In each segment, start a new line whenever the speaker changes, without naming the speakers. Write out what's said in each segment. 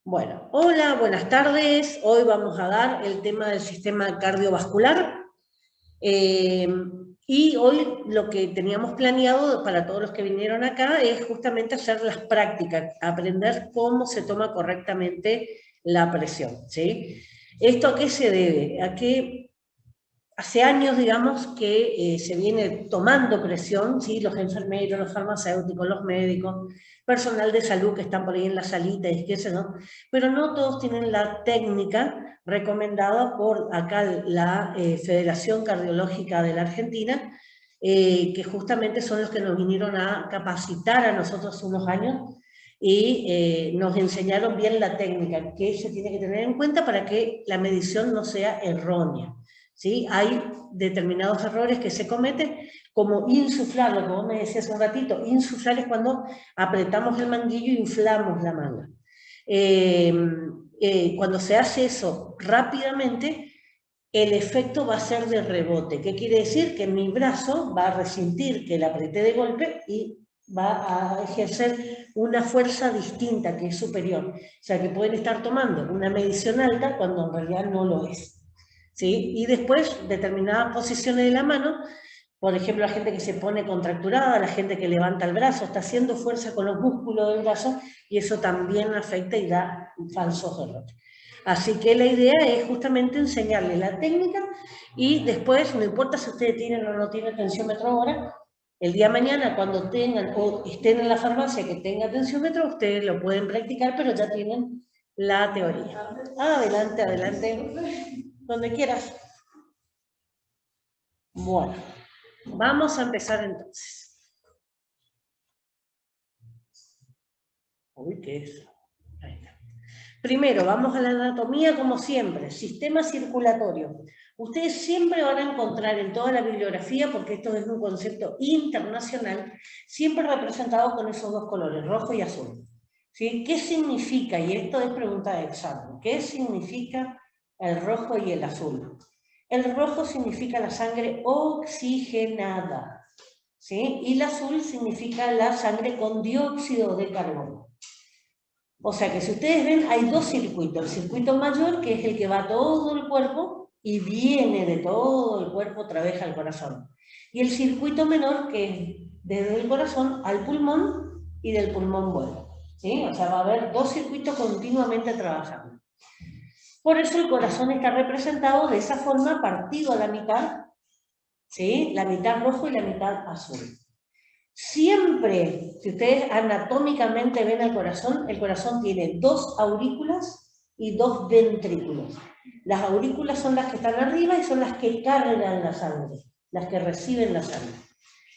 Bueno, hola, buenas tardes. Hoy vamos a dar el tema del sistema cardiovascular. Y hoy lo que teníamos planeado para todos los que vinieron acá es justamente hacer las prácticas, aprender cómo se toma correctamente la presión, ¿sí? ¿Esto a qué se debe? A que hace años, digamos, que se viene tomando presión, ¿sí? Los enfermeros, los farmacéuticos, los médicos, personal de salud que están por ahí en la salita y qué sé yo, pero no todos tienen la técnica recomendada por acá la Federación Cardiológica de la Argentina, que justamente son los que nos vinieron a capacitar a nosotros unos años y nos enseñaron bien la técnica que se tiene que tener en cuenta para que la medición no sea errónea. ¿Sí? Hay determinados errores que se cometen, como insuflar, lo que vos me decías un ratito, insuflar es cuando apretamos el manguillo e inflamos la manga. Cuando se hace eso rápidamente, el efecto va a ser de rebote. ¿Qué quiere decir? Que mi brazo va a resentir que la apreté de golpe y va a ejercer una fuerza distinta, que es superior. O sea, que pueden estar tomando una medición alta cuando en realidad no lo es. ¿Sí? Y después, determinadas posiciones de la mano, por ejemplo, la gente que se pone contracturada, la gente que levanta el brazo, está haciendo fuerza con los músculos del brazo y eso también afecta y da falsos errores. Así que la idea es justamente enseñarles la técnica y después, no importa si ustedes tienen o no tienen tensiómetro ahora, el día de mañana cuando tengan o estén en la farmacia que tenga tensiómetro, ustedes lo pueden practicar, pero ya tienen la teoría. Adelante, adelante. Donde quieras. Bueno, vamos a empezar entonces. Uy, ¿qué es? Ahí está. Primero, vamos a la anatomía como siempre, sistema circulatorio. Ustedes siempre van a encontrar en toda la bibliografía, porque esto es un concepto internacional, siempre representado con esos dos colores, rojo y azul. ¿Sí? ¿Qué significa? Y esto es pregunta de examen. ¿Qué significa el rojo y el azul? El rojo significa la sangre oxigenada, ¿sí? Y el azul significa la sangre con dióxido de carbono. O sea que si ustedes ven, hay dos circuitos. El circuito mayor, que es el que va a todo el cuerpo y viene de todo el cuerpo otra vez al corazón. Y el circuito menor, que es desde el corazón al pulmón y del pulmón vuelve. ¿Sí? O sea, va a haber dos circuitos continuamente trabajando. Por eso el corazón está representado de esa forma, partido a la mitad, ¿sí? La mitad rojo y la mitad azul. Siempre, si ustedes anatómicamente ven el corazón tiene dos aurículas y dos ventrículos. Las aurículas son las que están arriba y son las que cargan la sangre, las que reciben la sangre.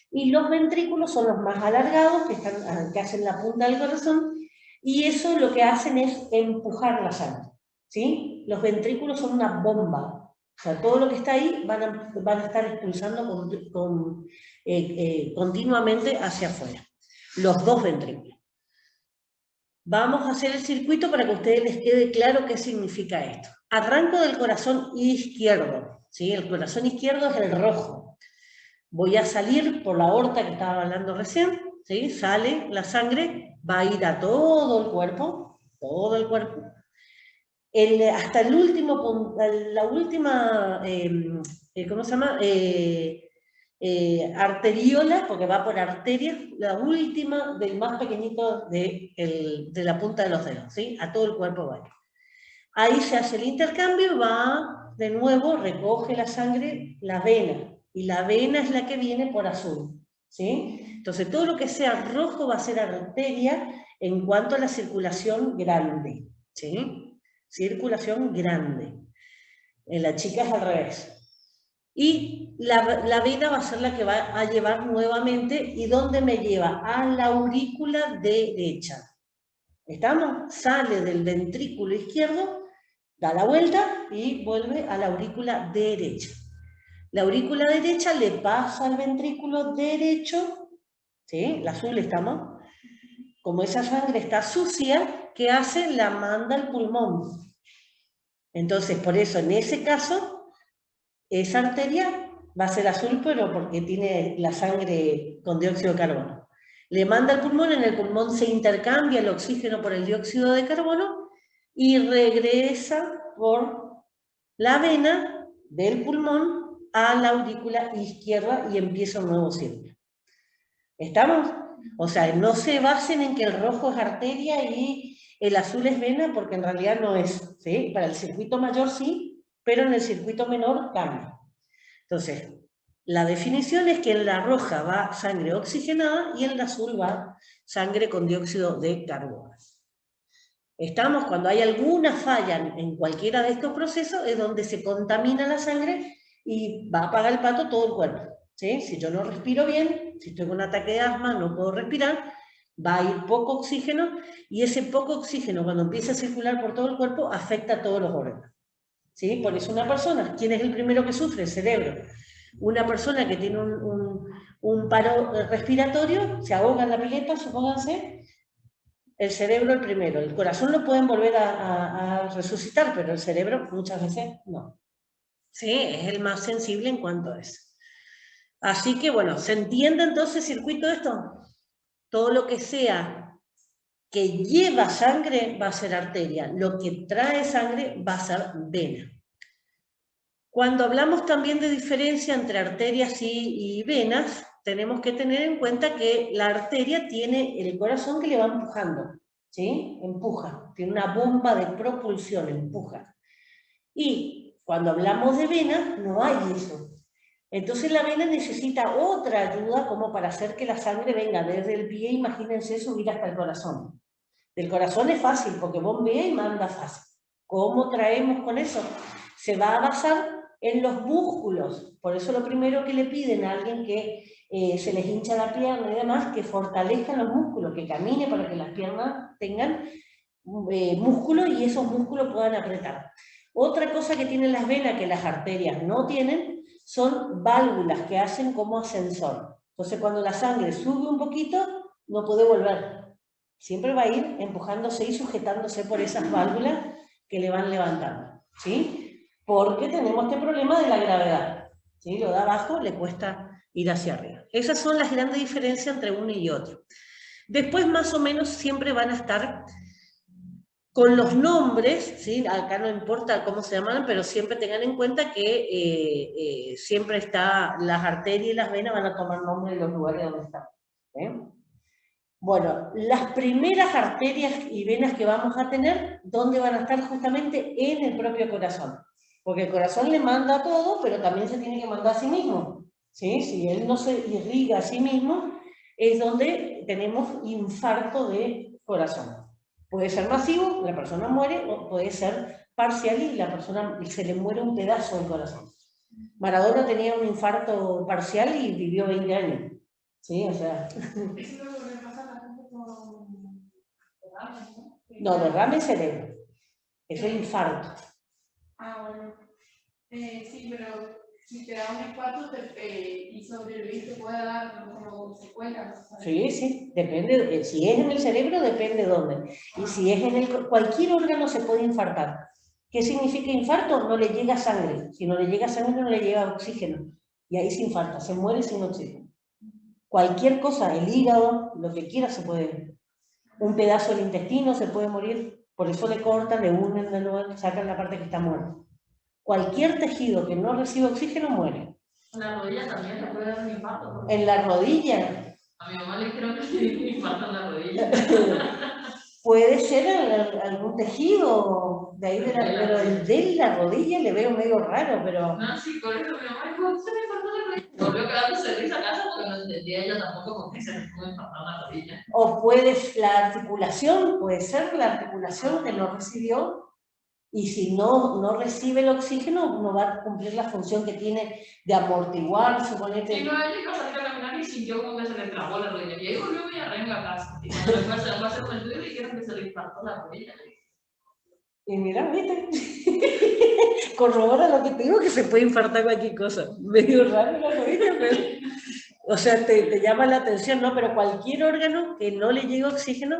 Y los ventrículos son los más alargados, que hacen la punta del corazón, y eso lo que hacen es empujar la sangre. ¿Sí? Los ventrículos son una bomba. O sea, todo lo que está ahí van a estar expulsando continuamente hacia afuera. Los dos ventrículos. Vamos a hacer el circuito para que a ustedes les quede claro qué significa esto. Arranco del corazón izquierdo. ¿Sí? El corazón izquierdo es el rojo. Voy a salir por la aorta que estaba hablando recién. ¿Sí? Sale la sangre, va a ir a todo el cuerpo. Todo el cuerpo. Hasta el último, la última, ¿cómo se llama? Arteriola, porque va por arterias, la última del más pequeñito de la punta de los dedos, ¿sí? A todo el cuerpo va. Ahí se hace el intercambio, va de nuevo, recoge la sangre, la vena, y la vena es la que viene por azul, ¿sí? Entonces todo lo que sea rojo va a ser arteria en cuanto a la circulación grande, ¿sí? Circulación grande. En la chica es al revés. Y la vena va a ser la que va a llevar nuevamente, ¿y dónde me lleva? A la aurícula derecha. ¿Estamos? Sale del ventrículo izquierdo, da la vuelta y vuelve a la aurícula derecha. La aurícula derecha le pasa al ventrículo derecho, ¿sí? El azul estamos. Como esa sangre está sucia, ¿qué hace? La manda al pulmón. Entonces, por eso, en ese caso, esa arteria va a ser azul, pero porque tiene la sangre con dióxido de carbono. Le manda al pulmón, en el pulmón se intercambia el oxígeno por el dióxido de carbono, y regresa por la vena del pulmón a la aurícula izquierda y empieza un nuevo círculo. ¿Estamos? O sea, no se basen en que el rojo es arteria y el azul es vena, porque en realidad no es, ¿sí? Para el circuito mayor sí, pero en el circuito menor cambia. Entonces, la definición es que en la roja va sangre oxigenada y en la azul va sangre con dióxido de carbono. Estamos, cuando hay alguna falla en cualquiera de estos procesos, es donde se contamina la sangre y va a apagar el pato todo el cuerpo. ¿Sí? Si yo no respiro bien, si estoy con un ataque de asma, no puedo respirar, va a ir poco oxígeno, y ese poco oxígeno, cuando empieza a circular por todo el cuerpo, afecta a todos los órganos. ¿Sí? Por eso una persona, ¿quién es el primero que sufre? El cerebro. Una persona que tiene un paro respiratorio, se ahoga en la pileta, supónganse, el cerebro el primero. El corazón lo pueden volver a resucitar, pero el cerebro muchas veces no. Sí, es el más sensible en cuanto a eso. Así que bueno, ¿se entiende entonces el circuito de esto? Todo lo que sea que lleva sangre va a ser arteria, lo que trae sangre va a ser vena. Cuando hablamos también de diferencia entre arterias y venas, tenemos que tener en cuenta que la arteria tiene el corazón que le va empujando, ¿sí? Empuja, tiene una bomba de propulsión, empuja. Y cuando hablamos de vena, no hay eso. Entonces la vena necesita otra ayuda como para hacer que la sangre venga desde el pie, imagínense, subir hasta el corazón. Del corazón es fácil, porque bombea y manda fácil. ¿Cómo traemos con eso? Se va a basar en los músculos. Por eso lo primero que le piden a alguien que se les hincha la pierna y demás, que fortalezcan los músculos, que camine para que las piernas tengan músculo y esos músculos puedan apretar. Otra cosa que tienen las venas que las arterias no tienen son válvulas que hacen como ascensor. Entonces cuando la sangre sube un poquito, no puede volver. Siempre va a ir empujándose y sujetándose por esas válvulas que le van levantando, ¿sí? Porque tenemos este problema de la gravedad, ¿sí? Lo de abajo le cuesta ir hacia arriba. Esas son las grandes diferencias entre uno y otro. Después, más o menos, siempre van a estar con los nombres, ¿sí? Acá no importa cómo se llaman, pero siempre tengan en cuenta que siempre está, las arterias y las venas van a tomar nombre de los lugares donde están. Bueno, las primeras arterias y venas que vamos a tener, ¿dónde van a estar? Justamente en el propio corazón. Porque el corazón le manda todo, pero también se tiene que mandar a sí mismo. ¿Sí? Si él no se irriga a sí mismo, es donde tenemos infarto de corazón. Puede ser masivo, la persona muere, o puede ser parcial y la persona se le muere un pedazo del corazón. Maradona tenía un infarto parcial y vivió 20 años. ¿Sí? O sea... No, derrame cerebro. Es el infarto.
Ah, bueno. Sí, pero si te da un infarto y sobrevivir, te puede dar como secuelas.
Sí, sí, depende. Si es en el cerebro, depende dónde. Y si es en cualquier órgano se puede infartar. ¿Qué significa infarto? No le llega sangre. Si no le llega sangre, no le llega oxígeno. Y ahí se infarta, se muere sin oxígeno. Cualquier cosa, el hígado, lo que quiera se puede. Un pedazo del intestino se puede morir. Por eso le cortan, le unen de nuevo, sacan la parte que está muerta. Cualquier tejido que no recibe oxígeno muere.
En la rodilla también se puede dar un infarto.
En la rodilla.
A mi mamá le creo que le dio un infarto en la rodilla.
Puede ser algún tejido de ahí, pero el de la rodilla le veo medio raro, pero...
No, sí, por eso mi mamá dijo, se me infartó la rodilla. Volvió quedándose risa a casa porque no entendía ella tampoco con qué se le pudo infartar la rodilla.
O puede, la articulación, puede ser la articulación que no recibió, y si no recibe el oxígeno, no va a cumplir la función que tiene de amortiguar, suponete.
Sí, no, ella iba a salir a caminar y sintió como que se le trabó la rodilla. Y ahí volvió muy arregla en la casa. Y cuando después se va a hacer un estudio y dijeron que se le infartó la rodilla.
Y mira, viste, corrobora lo que te digo, que se puede infartar cualquier cosa. Medio raro la rodilla, pero... O sea, te llama la atención, ¿no? Pero cualquier órgano que no le llegue oxígeno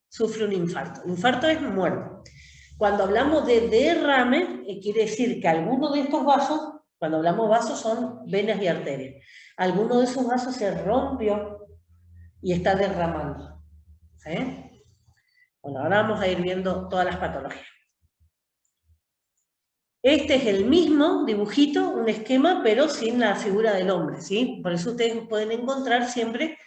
sufre un infarto. Infarto es muerte. Cuando hablamos de derrame, quiere decir que alguno de estos vasos, cuando hablamos de vasos, son venas y arterias. Alguno de esos vasos se rompió y está derramando. ¿Sí? Bueno, ahora vamos a ir viendo todas las patologías. Este es el mismo dibujito, un esquema, pero sin la figura del hombre, ¿sí? Por eso ustedes pueden encontrar siempre,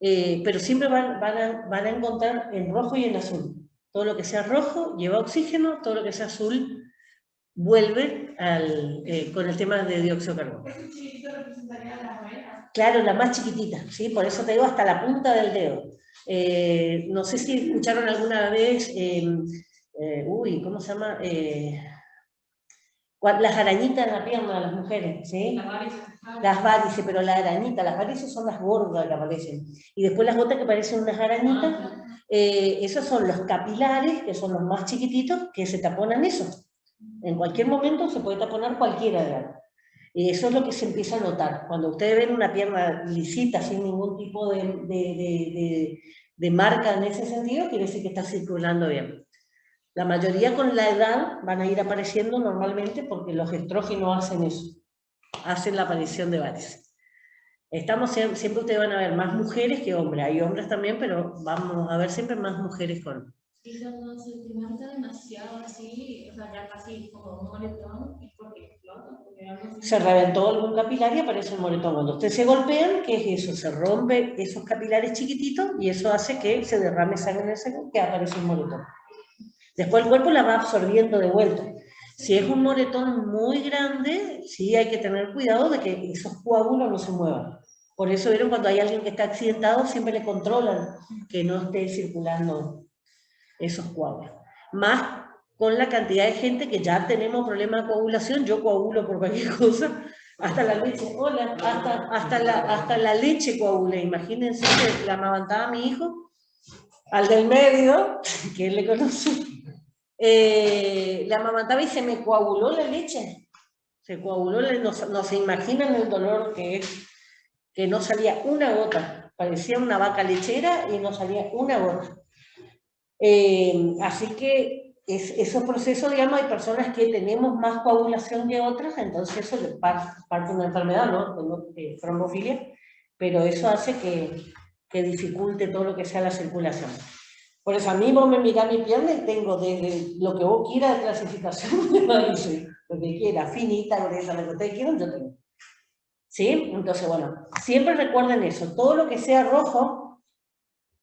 pero siempre van a encontrar en rojo y en azul. Todo lo que sea rojo lleva oxígeno, todo lo que sea azul vuelve con el tema de dióxido de carbono.
Ese chiquito representaría la avena.
Claro, la más chiquitita, ¿sí? Por eso te digo hasta la punta del dedo. No sé si escucharon alguna vez, ¿cómo se llama? Las arañitas en la pierna de las mujeres, ¿sí? Las varices, pero las varices son las gordas que aparecen. Y después las otras que parecen unas arañitas, esos son los capilares, que son los más chiquititos, que se taponan eso. En cualquier momento se puede taponar cualquiera de ellos. Y eso es lo que se empieza a notar. Cuando ustedes ven una pierna lisita, sin ningún tipo de marca en ese sentido, quiere decir que está circulando bien. La mayoría con la edad van a ir apareciendo normalmente porque los estrógenos hacen eso, hacen la aparición de varices. Siempre ustedes van a ver más mujeres que hombres, hay hombres también, pero vamos a ver siempre más mujeres con...
Y cuando se te marca demasiado así, o sea, ya casi como un moretón, es porque explota.
Se reventó algún capilar y aparece un moretón. Cuando ustedes se golpean, ¿qué es eso? Se rompe esos capilares chiquititos y eso hace que se derrame sangre en el seco, que aparece un moretón. Después el cuerpo la va absorbiendo de vuelta. Si es un moretón muy grande, sí hay que tener cuidado de que esos coágulos no se muevan. Por eso vieron cuando hay alguien que está accidentado, siempre le controlan que no esté circulando esos coágulos. Más con la cantidad de gente que ya tenemos problemas de coagulación, yo coagulo por cualquier cosa, hasta la leche, hasta la leche coagula. Imagínense que la amamantaba a mi hijo, al del medio, que él le conoce, la amamantaba y se me coaguló la leche. Se coaguló, no se imaginan el dolor que es, que no salía una gota. Parecía una vaca lechera y no salía una gota. Así que esos procesos, digamos, hay personas que tenemos más coagulación que otras, entonces eso es parte de una enfermedad, ¿no? Trombofilia, pero eso hace que dificulte todo lo que sea la circulación. Por eso a mí vos me mirás mi pierna y tengo desde lo que vos quieras de clasificación de varices, lo que quieras, finita, gruesa, lo que ustedes quieran, yo tengo. ¿Sí? Entonces, bueno, siempre recuerden eso, todo lo que sea rojo,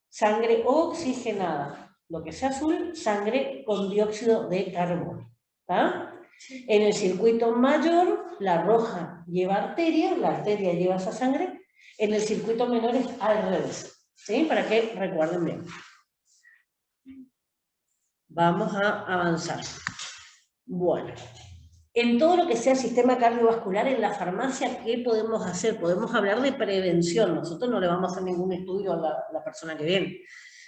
sangre oxigenada, lo que sea azul, sangre con dióxido de carbono. ¿Tá? En el circuito mayor, la roja lleva arteria, la arteria lleva esa sangre, en el circuito menor es al revés. ¿Sí? Para que recuerden bien. Vamos a avanzar. Bueno, en todo lo que sea sistema cardiovascular, en la farmacia, ¿qué podemos hacer? Podemos hablar de prevención. Nosotros no le vamos a hacer ningún estudio a la persona que viene,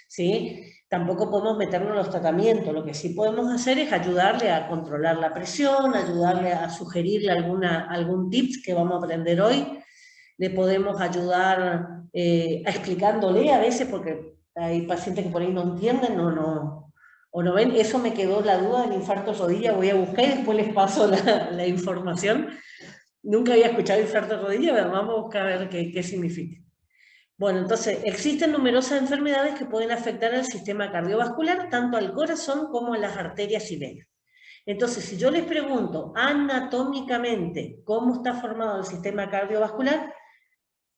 ¿sí? Tampoco podemos meternos en los tratamientos. Lo que sí podemos hacer es ayudarle a controlar la presión, ayudarle a sugerirle algún tips que vamos a aprender hoy. Le podemos ayudar explicándole a veces, porque hay pacientes que por ahí no entienden o no ven. Eso me quedó la duda del infarto de rodilla, voy a buscar y después les paso la información. Nunca había escuchado infarto de rodilla, pero vamos a buscar a ver qué significa. Bueno, entonces, existen numerosas enfermedades que pueden afectar al sistema cardiovascular, tanto al corazón como a las arterias y venas. Entonces, si yo les pregunto anatómicamente cómo está formado el sistema cardiovascular,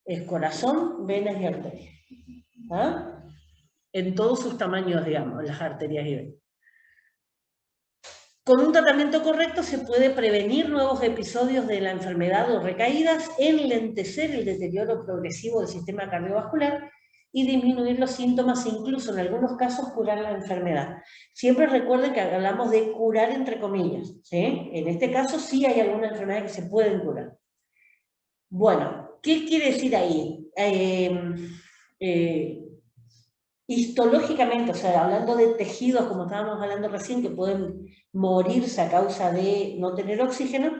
es corazón, venas y arterias. ¿Ah? En todos sus tamaños, digamos, las arterias y venas. Con un tratamiento correcto se puede prevenir nuevos episodios de la enfermedad o recaídas, enlentecer el deterioro progresivo del sistema cardiovascular y disminuir los síntomas e incluso en algunos casos curar la enfermedad. Siempre recuerden que hablamos de curar entre comillas, ¿sí? En este caso sí hay algunas enfermedades que se pueden curar. Bueno, ¿qué quiere decir ahí? Histológicamente, o sea, hablando de tejidos, como estábamos hablando recién, que pueden morirse a causa de no tener oxígeno,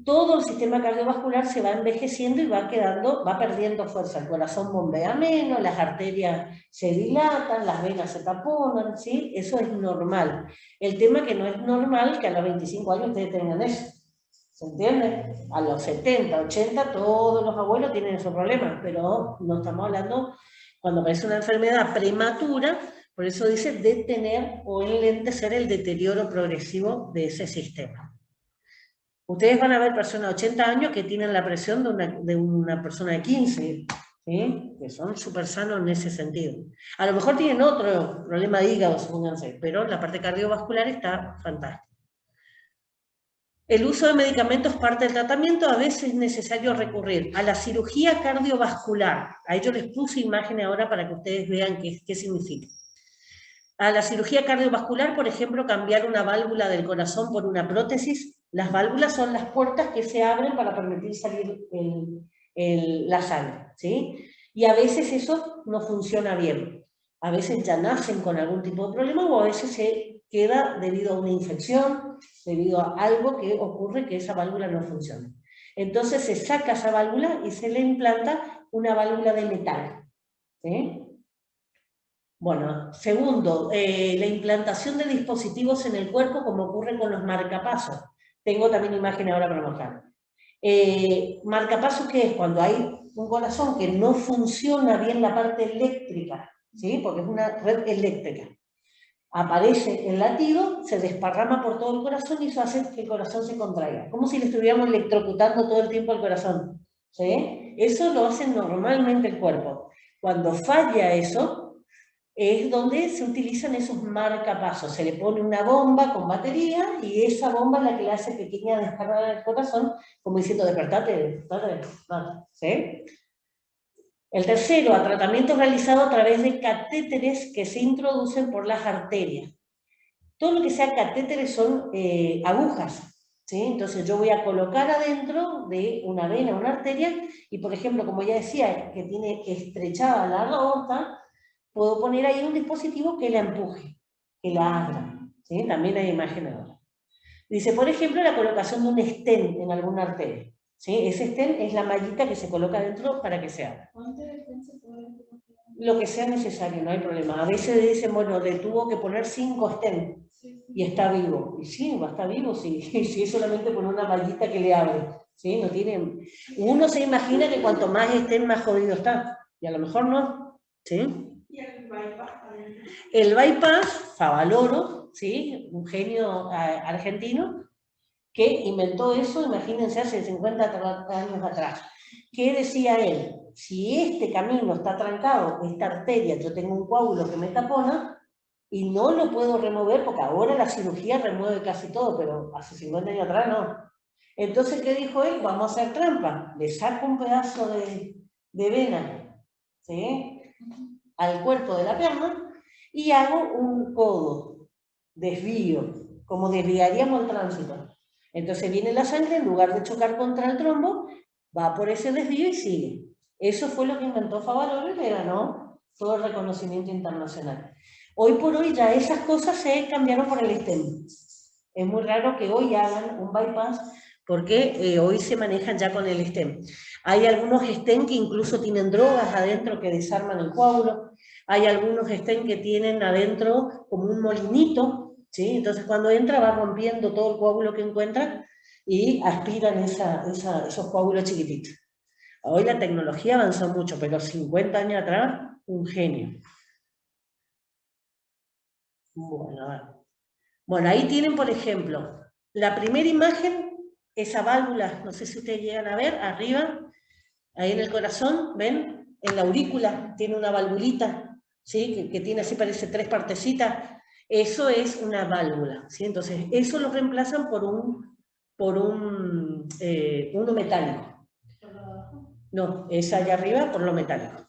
todo el sistema cardiovascular se va envejeciendo y va perdiendo fuerza. El corazón bombea menos, las arterias se dilatan, las venas se taponan, ¿sí? Eso es normal. El tema que no es normal que a los 25 años ustedes tengan eso. ¿Se entiende? A los 70, 80, todos los abuelos tienen esos problemas, pero no estamos hablando cuando aparece una enfermedad prematura, por eso dice detener o enlentecer el deterioro progresivo de ese sistema. Ustedes van a ver personas de 80 años que tienen la presión de una persona de 15, ¿sí? Que son súper sanos en ese sentido. A lo mejor tienen otro problema de hígado, supónganse, pero la parte cardiovascular está fantástica. El uso de medicamentos es parte del tratamiento, a veces es necesario recurrir a la cirugía cardiovascular. Ahí yo les puse imagen ahora para que ustedes vean qué significa. A la cirugía cardiovascular, por ejemplo, cambiar una válvula del corazón por una prótesis. Las válvulas son las puertas que se abren para permitir salir la sangre, ¿sí? Y a veces eso no funciona bien. A veces ya nacen con algún tipo de problema o a veces se queda debido a una infección, debido a algo que ocurre que esa válvula no funciona. Entonces se saca esa válvula y se le implanta una válvula de metal, ¿sí? Bueno, segundo, la implantación de dispositivos en el cuerpo como ocurre con los marcapasos. Tengo también imagen ahora para mostrar. Marcapasos, ¿qué es? Cuando hay un corazón que no funciona bien la parte eléctrica, ¿sí? Porque es una red eléctrica. Aparece el latido, se desparrama por todo el corazón y eso hace que el corazón se contraiga. Como si le estuviéramos electrocutando todo el tiempo al corazón, ¿sí? Eso lo hace normalmente el cuerpo. Cuando falla eso, es donde se utilizan esos marcapasos. Se le pone una bomba con batería y esa bomba es la que le hace pequeña descarga del corazón, como diciendo, despertate, despertate, ¿sí? El tercero, a tratamientos realizados a través de catéteres que se introducen por las arterias. Todo lo que sea catéteres son agujas, ¿sí? Entonces yo voy a colocar adentro de una vena, una arteria, y por ejemplo, como ya decía, que tiene estrechada la aorta, puedo poner ahí un dispositivo que la empuje, que la abra, ¿sí? También hay imágenes ahora. Dice, por ejemplo, la colocación de un stent en alguna arteria, ¿sí? Ese stent es la mallita que se coloca dentro para que se abra. Lo que sea necesario, no hay problema. A veces dicen, bueno, le tuvo que poner 5 stent y está vivo. Y sí, va a estar vivo si es solamente poner una mallita que le abre, ¿sí? No tiene... Uno se imagina que cuanto más stent, más jodido está, y a lo mejor no, ¿sí? El bypass, Favaloro, ¿sí? Un genio argentino, que inventó eso, imagínense, hace 50 años atrás. ¿Qué decía él? Si este camino está trancado, esta arteria, yo tengo un coágulo que me tapona, y no lo puedo remover, porque ahora la cirugía remueve casi todo, pero hace 50 años atrás no. Entonces, ¿qué dijo él? Vamos a hacer trampa. Le saco un pedazo de vena, ¿sí? Al cuerpo de la pierna, y hago un codo, desvío, como desviaríamos el tránsito. Entonces viene la sangre, en lugar de chocar contra el trombo, va por ese desvío y sigue. Eso fue lo que inventó Favaloro y le ganó todo el reconocimiento internacional. Hoy por hoy ya esas cosas se cambiaron por el stent. Es muy raro que hoy hagan un bypass porque hoy se manejan ya con el stent. Hay algunos stent que incluso tienen drogas adentro que desarman el coágulo. Hay algunos stent que tienen adentro como un molinito, ¿sí? Entonces cuando entra va rompiendo todo el coágulo que encuentra y aspiran esos coágulos chiquititos. Hoy la tecnología avanzó mucho, pero 50 años atrás, un genio. Bueno, a ver. Bueno, ahí tienen, por ejemplo, la primera imagen, esa válvula, no sé si ustedes llegan a ver, arriba, ahí en el corazón, ¿ven? En la aurícula tiene una valvulita, ¿sí? Que tiene así, parece 3 partecitas. Eso es una válvula, ¿sí? Entonces, eso lo reemplazan por uno metálico. No, es allá arriba por lo metálico.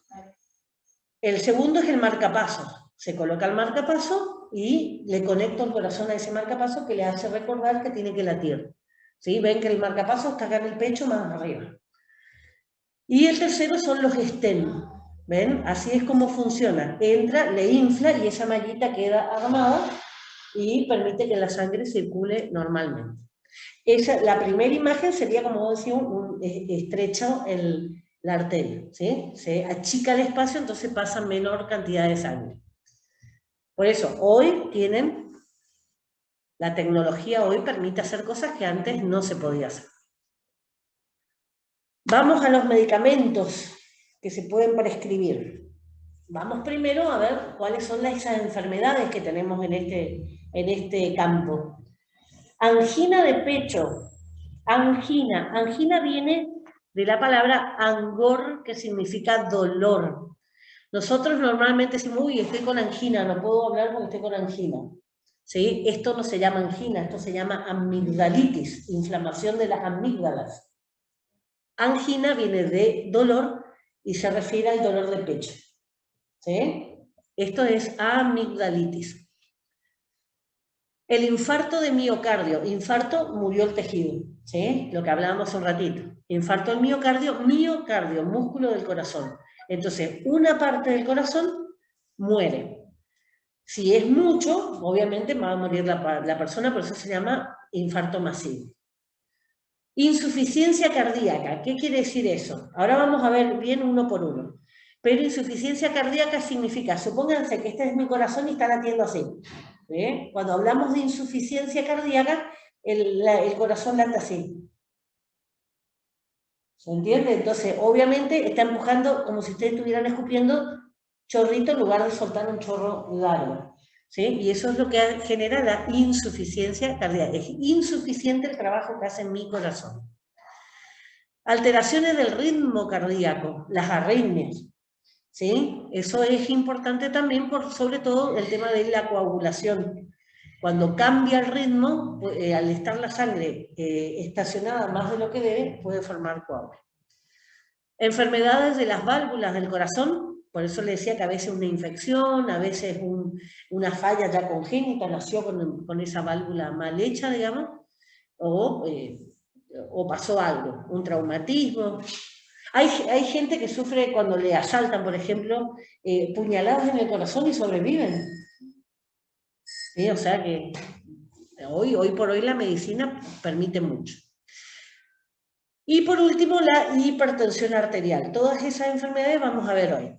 El segundo es el marcapaso. Se coloca el marcapaso y le conecto el corazón a ese marcapaso que le hace recordar que tiene que latir. ¿Sí? Ven que el marcapaso está acá en el pecho más arriba. Y el tercero son los stent. ¿Ven? Así es como funciona. Entra, le infla y esa mallita queda armada y permite que la sangre circule normalmente. La primera imagen sería, como decía, estrecho la arteria, ¿sí? Se achica el espacio, entonces pasa menor cantidad de sangre. Por eso, hoy tienen, la tecnología hoy permite hacer cosas que antes no se podía hacer. Vamos a los medicamentos que se pueden prescribir. Vamos primero a ver cuáles son esas enfermedades que tenemos en este campo. Angina de pecho. Angina. Angina viene de la palabra angor, que significa dolor. Nosotros normalmente decimos, uy, estoy con angina, no puedo hablar porque estoy con angina. ¿Sí? Esto no se llama angina, esto se llama amigdalitis, inflamación de las amígdalas. Angina viene de dolor y se refiere al dolor de pecho. ¿Sí? Esto es amigdalitis. El infarto de miocardio. Infarto, murió el tejido. ¿Sí? Lo que hablábamos hace un ratito. Infarto del miocardio, miocardio, músculo del corazón. Entonces, una parte del corazón muere. Si es mucho, obviamente va a morir la persona, por eso se llama infarto masivo. Insuficiencia cardíaca. ¿Qué quiere decir eso? Ahora vamos a ver bien uno por uno. Pero insuficiencia cardíaca significa, supónganse que este es mi corazón y está latiendo así. ¿Eh? Cuando hablamos de insuficiencia cardíaca, el corazón late así. ¿Se entiende? Entonces, obviamente, está empujando como si ustedes estuvieran escupiendo chorrito en lugar de soltar un chorro largo. ¿Sí? Y eso es lo que genera la insuficiencia cardíaca. Es insuficiente el trabajo que hace mi corazón. Alteraciones del ritmo cardíaco, las arritmias. ¿Sí? Eso es importante también, sobre todo el tema de la coagulación. Cuando cambia el ritmo, al estar la sangre estacionada más de lo que debe, puede formar coágulos. Enfermedades de las válvulas del corazón, por eso le decía que a veces una infección, a veces una falla ya congénita, nació con esa válvula mal hecha, digamos, o pasó algo, un traumatismo. Hay gente que sufre cuando le asaltan, por ejemplo, puñaladas en el corazón y sobreviven. ¿Sí? O sea que hoy por hoy la medicina permite mucho. Y por último, la hipertensión arterial. Todas esas enfermedades vamos a ver hoy.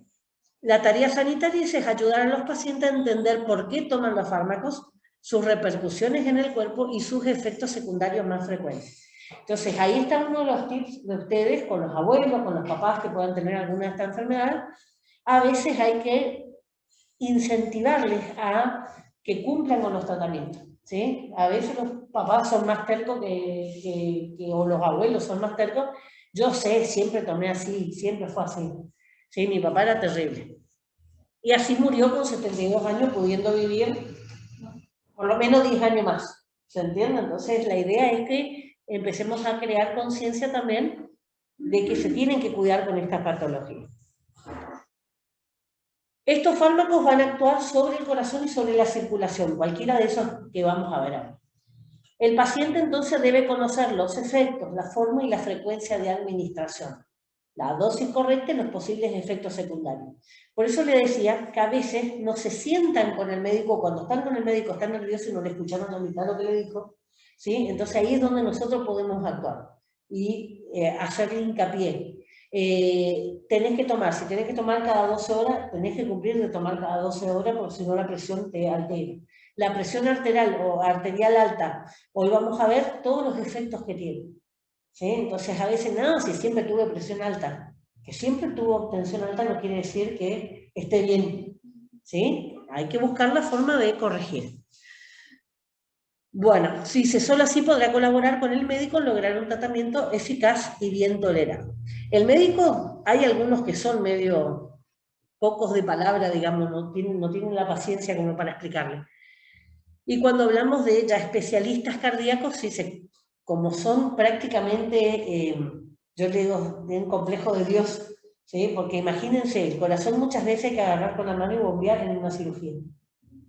La tarea sanitaria es ayudar a los pacientes a entender por qué toman los fármacos, sus repercusiones en el cuerpo y sus efectos secundarios más frecuentes. Entonces, ahí está uno de los tips de ustedes con los abuelos, con los papás que puedan tener alguna de esta enfermedad. A veces hay que incentivarles a que cumplan con los tratamientos. ¿Sí? A veces los papás son más tercos o los abuelos son más tercos. Yo sé, siempre tomé así, siempre fue así. ¿Sí? Mi papá era terrible. Y así murió con 72 años, pudiendo vivir por lo menos 10 años más. ¿Se entiende? Entonces la idea es que empecemos a crear conciencia también de que se tienen que cuidar con esta patología. Estos fármacos van a actuar sobre el corazón y sobre la circulación, cualquiera de esos que vamos a ver ahora. El paciente entonces debe conocer los efectos, la forma y la frecuencia de administración, la dosis correcta y los posibles efectos secundarios. Por eso le decía que a veces no se sientan con el médico, cuando están con el médico están nerviosos y no le escucharon la mitad de lo que le dijo, ¿sí? Entonces ahí es donde nosotros podemos actuar y hacerle hincapié. Tenés que tomar, si tenés que tomar cada 12 horas, tenés que cumplir de tomar cada 12 horas porque si no la presión te altera. La presión arterial o arterial alta, hoy vamos a ver todos los efectos que tiene. ¿Sí? Entonces a veces, no, si siempre tuve presión alta, que siempre tuvo tensión alta no quiere decir que esté bien. ¿Sí? Hay que buscar la forma de corregir. Bueno, si se solo así podrá colaborar con el médico en lograr un tratamiento eficaz y bien tolerado. El médico, hay algunos que son medio pocos de palabra, digamos, no tienen la paciencia como para explicarle. Y cuando hablamos de ya especialistas cardíacos, sí, como son prácticamente, yo le digo, de un complejo de Dios, ¿sí? Porque imagínense, el corazón muchas veces hay que agarrar con la mano y bombear en una cirugía.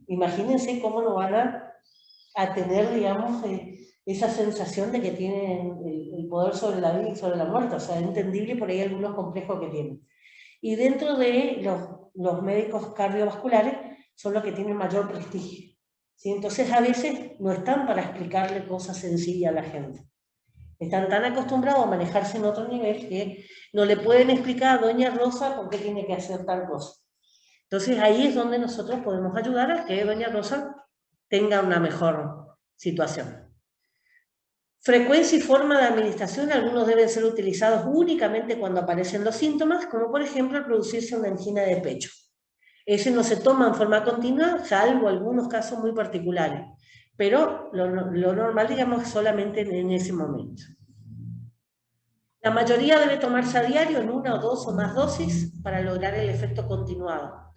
Imagínense cómo no van a tener, digamos, esa sensación de que tienen el poder sobre la vida y sobre la muerte. O sea, es entendible por ahí algunos complejos que tienen. Y dentro de los médicos cardiovasculares son los que tienen mayor prestigio. ¿Sí? Entonces a veces no están para explicarle cosas sencillas a la gente. Están tan acostumbrados a manejarse en otro nivel que no le pueden explicar a doña Rosa por qué tiene que hacer tal cosa. Entonces ahí es donde nosotros podemos ayudar a que doña Rosa tenga una mejor situación. Frecuencia y forma de administración, algunos deben ser utilizados únicamente cuando aparecen los síntomas, como por ejemplo al producirse una angina de pecho. Ese no se toma en forma continua, salvo algunos casos muy particulares, pero lo normal, digamos, es solamente en ese momento. La mayoría debe tomarse a diario en 1 o 2 o más dosis para lograr el efecto continuado.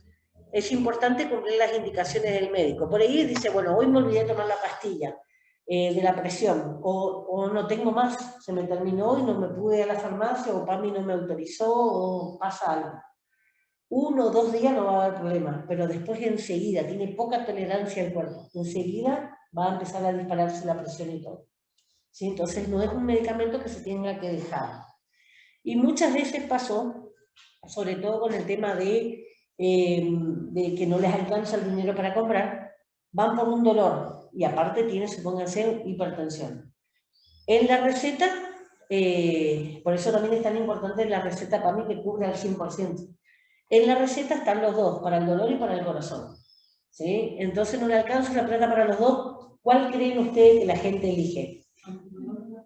Es importante cumplir las indicaciones del médico. Por ahí dice, bueno, hoy me olvidé de tomar la pastilla de la presión, o no tengo más, se me terminó y no me pude ir a la farmacia, o PAMI no me autorizó, o pasa algo. 1 o 2 días no va a haber problema, pero después enseguida, tiene poca tolerancia el cuerpo, enseguida va a empezar a dispararse la presión y todo. ¿Sí? Entonces no es un medicamento que se tenga que dejar. Y muchas veces pasó, sobre todo con el tema de que no les alcanza el dinero para comprar, van por un dolor y aparte tienen, supónganse, hipertensión. En la receta, por eso también es tan importante la receta para mí que cubre al 100%. En la receta están los dos, para el dolor y para el corazón. ¿Sí? Entonces no le alcanza la plata para los dos. ¿Cuál creen ustedes que la gente elige?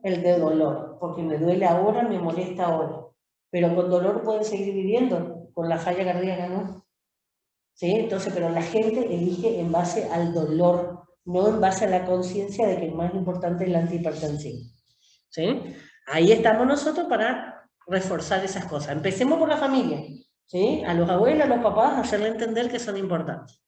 El de dolor, porque me duele ahora, me molesta ahora. Pero con dolor pueden seguir viviendo, con la falla cardíaca no. ¿Sí? Entonces, pero la gente elige en base al dolor, no en base a la conciencia de que el más importante es la antihipertensiva. ¿Sí? Ahí estamos nosotros para reforzar esas cosas. Empecemos por la familia, ¿sí? A los abuelos, a los papás, hacerle entender que son importantes.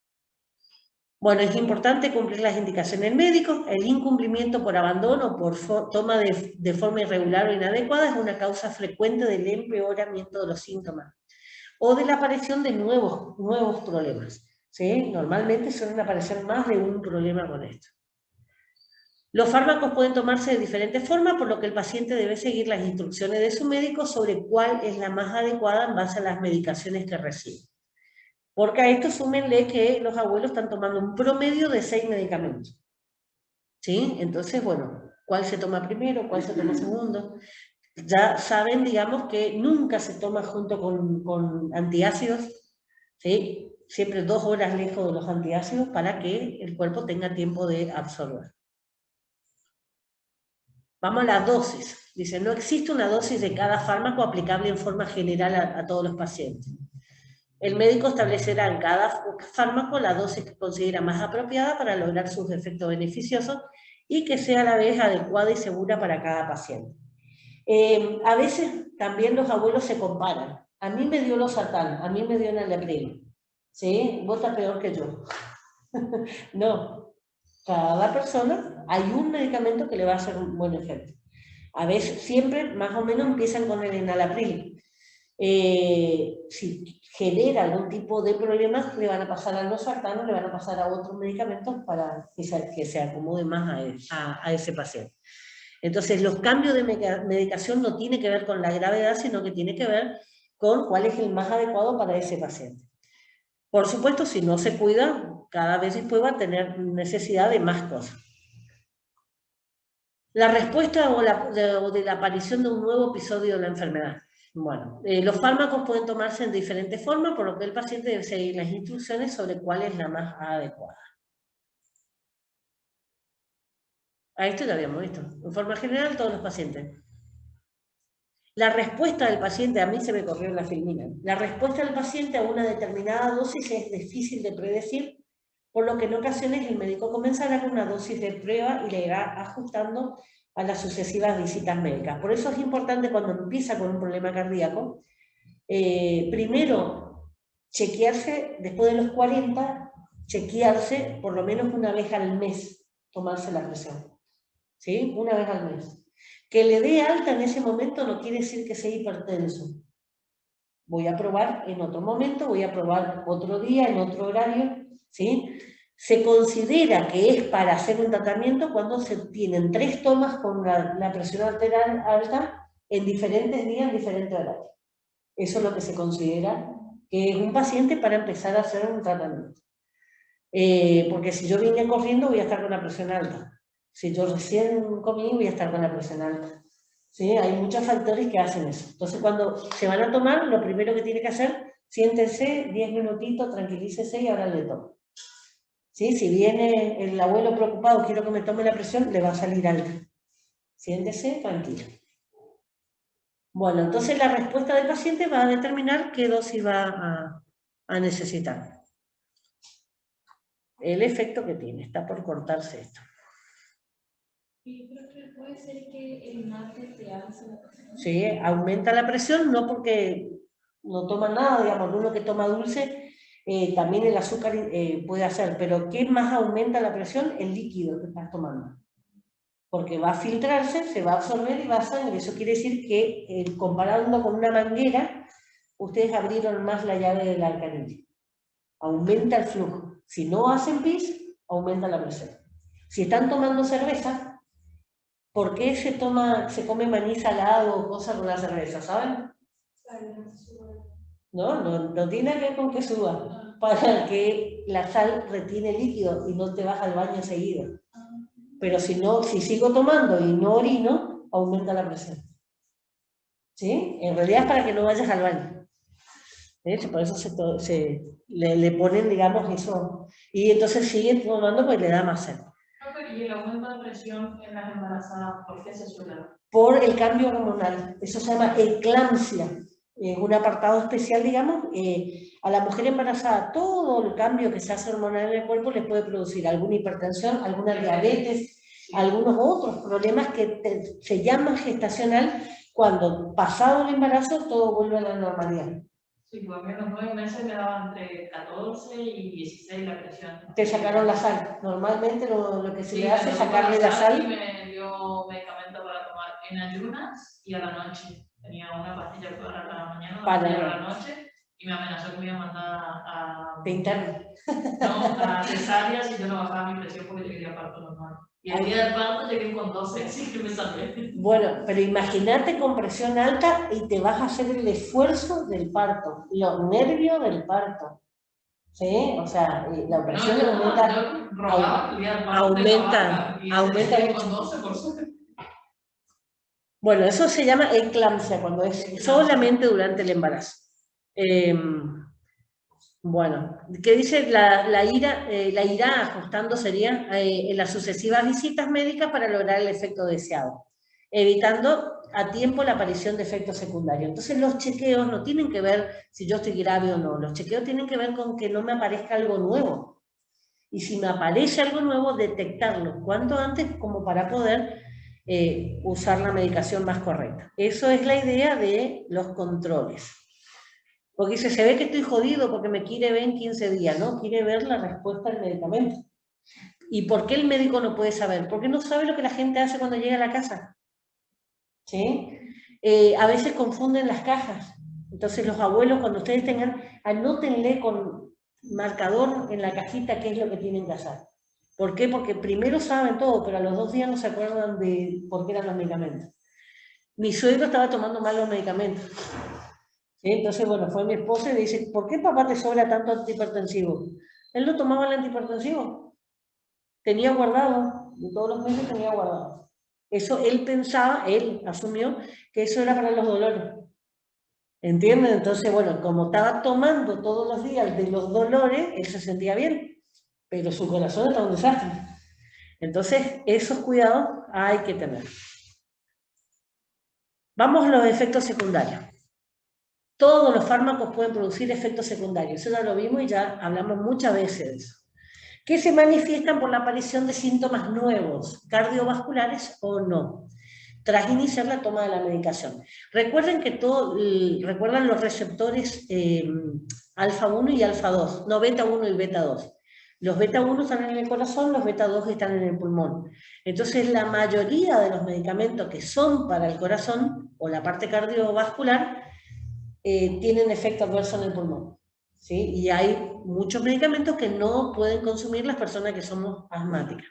Bueno, es importante cumplir las indicaciones médicas. El incumplimiento por abandono o por toma de forma irregular o inadecuada es una causa frecuente del empeoramiento de los síntomas o de la aparición de nuevos problemas. ¿Sí? Normalmente suelen aparecer más de un problema con esto. Los fármacos pueden tomarse de diferentes formas, por lo que el paciente debe seguir las instrucciones de su médico sobre cuál es la más adecuada en base a las medicaciones que recibe. Porque a esto súmenle que los abuelos están tomando un promedio de 6 medicamentos. ¿Sí? Entonces, bueno, ¿cuál se toma primero? ¿Cuál se toma segundo? Ya saben, digamos, que nunca se toma junto con antiácidos, ¿sí? Siempre 2 horas lejos de los antiácidos para que el cuerpo tenga tiempo de absorber. Vamos a la dosis. Dice, no existe una dosis de cada fármaco aplicable en forma general a todos los pacientes. El médico establecerá en cada fármaco la dosis que considera más apropiada para lograr sus efectos beneficiosos y que sea a la vez adecuada y segura para cada paciente. A veces también los abuelos se comparan. A mí me dio losartán, a mí me dio enalapril. ¿Sí? Vos estás peor que yo. No. Cada persona hay un medicamento que le va a hacer un buen efecto. A veces, siempre, más o menos, empiezan con el enalapril. Si genera algún tipo de problemas, le van a pasar al losartán, le van a pasar a otros medicamentos para que se acomode más a ese paciente. Entonces, los cambios de medicación no tienen que ver con la gravedad, sino que tiene que ver con cuál es el más adecuado para ese paciente. Por supuesto, si no se cuida, cada vez después va a tener necesidad de más cosas. La respuesta o de la aparición de un nuevo episodio de la enfermedad. Bueno, los fármacos pueden tomarse en diferentes formas, por lo que el paciente debe seguir las instrucciones sobre cuál es la más adecuada. A esto ya habíamos visto. En forma general, todos los pacientes. La respuesta del paciente, a mí se me corrió la filmina, la respuesta del paciente a una determinada dosis es difícil de predecir, por lo que en ocasiones el médico comenzará con una dosis de prueba y le irá ajustando a las sucesivas visitas médicas. Por eso es importante cuando empieza con un problema cardíaco, primero chequearse, después de los 40, chequearse por lo menos una vez al mes, tomarse la presión. ¿Sí? Una vez al mes. Que le dé alta en ese momento no quiere decir que sea hipertenso. Voy a probar en otro momento, voy a probar otro día, en otro horario, ¿sí? Se considera que es para hacer un tratamiento cuando se tienen 3 tomas con la presión arterial alta en diferentes días, en diferentes horarios. Eso es lo que se considera que es un paciente para empezar a hacer un tratamiento. Porque si yo vine corriendo voy a estar con la presión alta. Si yo recién comí, voy a estar con la presión alta. ¿Sí? Hay muchos factores que hacen eso. Entonces, cuando se van a tomar, lo primero que tiene que hacer, siéntense 10 minutitos, tranquilícese y ahora le tomo. ¿Sí? Si viene el abuelo preocupado, quiero que me tome la presión, le va a salir alta. Siéntese, tranquilo. Bueno, entonces la respuesta del paciente va a determinar qué dosis va a necesitar. El efecto que tiene, está por cortarse esto.
Y creo que puede ser que el mate te alce la presión.
¿Sí? Aumenta la presión, no porque no toma nada, digamos, uno que toma dulce, también el azúcar puede hacer, pero ¿qué más aumenta la presión? El líquido que estás tomando. Porque va a filtrarse, se va a absorber y va a sangre. Eso quiere decir que, comparando con una manguera, ustedes abrieron más la llave de la alcanilla. Aumenta el flujo. Si no hacen pis, aumenta la presión. Si están tomando cerveza, ¿por qué se come maní salado o cosas con la cerveza? ¿Saben? No tiene nada que ver con que suba. Para que la sal retiene líquido y no te vas al baño seguido. Pero si sigo tomando y no orino, aumenta la presión. ¿Sí? En realidad es para que no vayas al baño. Por eso le ponen, digamos, eso. Y entonces siguen tomando porque le da más sed.
¿Y el aumento de presión en las embarazadas, por qué se suele dar?
Por el cambio hormonal. Eso se llama eclampsia. Es un apartado especial, digamos. A la mujer embarazada, todo el cambio que se hace hormonal en el cuerpo le puede producir alguna hipertensión, alguna diabetes, algunos otros problemas que se llaman gestacional, cuando pasado el embarazo todo vuelve a la normalidad.
Sí, pues a mí en los 9 meses me daba entre 14 y 16 la presión.
Te sacaron la sal. Normalmente lo que se le hace es sacarle la sal.
Y me dio medicamento para tomar en ayunas y a la noche. Tenía una pastilla para la mañana, una pastilla para la noche, y me amenazó que me iba a mandar a...
¿Te interno?
No, a cesárea si yo no bajaba mi presión porque llegué a parto normal. Y el día del parto llegué con 12, así que me salvé.
Bueno, pero imagínate con presión alta y te vas a hacer el esfuerzo del parto, los nervios del parto. ¿Sí? O sea, la presión aumenta mucho.
Con 12 por suerte.
Bueno, eso se llama eclampsia, cuando es solamente durante el embarazo. Bueno, ¿qué dice? La irá ajustando sería en las sucesivas visitas médicas para lograr el efecto deseado, evitando a tiempo la aparición de efectos secundarios. Entonces los chequeos no tienen que ver si yo estoy grave o no, los chequeos tienen que ver con que no me aparezca algo nuevo. Y si me aparece algo nuevo, detectarlo cuanto antes como para poder usar la medicación más correcta. Eso es la idea de los controles. Porque dice, se ve que estoy jodido porque me quiere ver en 15 días, ¿no? Quiere ver la respuesta al medicamento. ¿Y por qué el médico no puede saber? Porque no sabe lo que la gente hace cuando llega a la casa. ¿Sí? A veces confunden las cajas. Entonces los abuelos, cuando ustedes tengan, anótenle con marcador en la cajita qué es lo que tienen que hacer. ¿Por qué? Porque primero saben todo, pero a los 2 días no se acuerdan de por qué eran los medicamentos. Mi suegro estaba tomando mal los medicamentos. ¿Sí? Entonces, bueno, fue mi esposa y le dice, ¿por qué papá te sobra tanto antihipertensivo? Él no tomaba el antihipertensivo. Tenía guardado, de todos los meses tenía guardado. Eso él pensaba, él asumió que eso era para los dolores. ¿Entienden? Entonces, bueno, como estaba tomando todos los días de los dolores, él se sentía bien, pero su corazón estaba un desastre. Entonces, esos cuidados hay que tener. Vamos a los efectos secundarios. Todos los fármacos pueden producir efectos secundarios, eso ya lo vimos y ya hablamos muchas veces de eso, que se manifiestan por la aparición de síntomas nuevos, cardiovasculares o no, tras iniciar la toma de la medicación. Recuerden que recuerdan los receptores alfa 1 y alfa 2, no beta 1 y beta 2. Los beta 1 están en el corazón, los beta 2 están en el pulmón. Entonces la mayoría de los medicamentos que son para el corazón o la parte cardiovascular tienen efecto adverso en el pulmón. ¿Sí? Y hay muchos medicamentos que no pueden consumir las personas que somos asmáticas.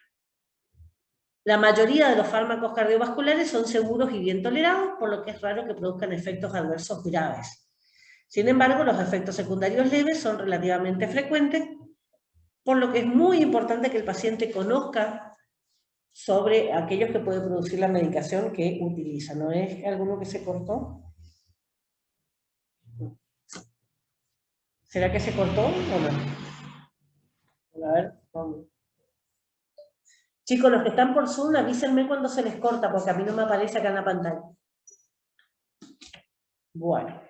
La mayoría de los fármacos cardiovasculares son seguros y bien tolerados, por lo que es raro que produzcan efectos adversos graves. Sin embargo, los efectos secundarios leves son relativamente frecuentes, por lo que es muy importante que el paciente conozca sobre aquellos que puede producir la medicación que utiliza. ¿No es alguno que se cortó? ¿Será que se cortó o no? A ver, vamos. Chicos, los que están por Zoom, avísenme cuando se les corta, porque a mí no me aparece acá en la pantalla. Bueno.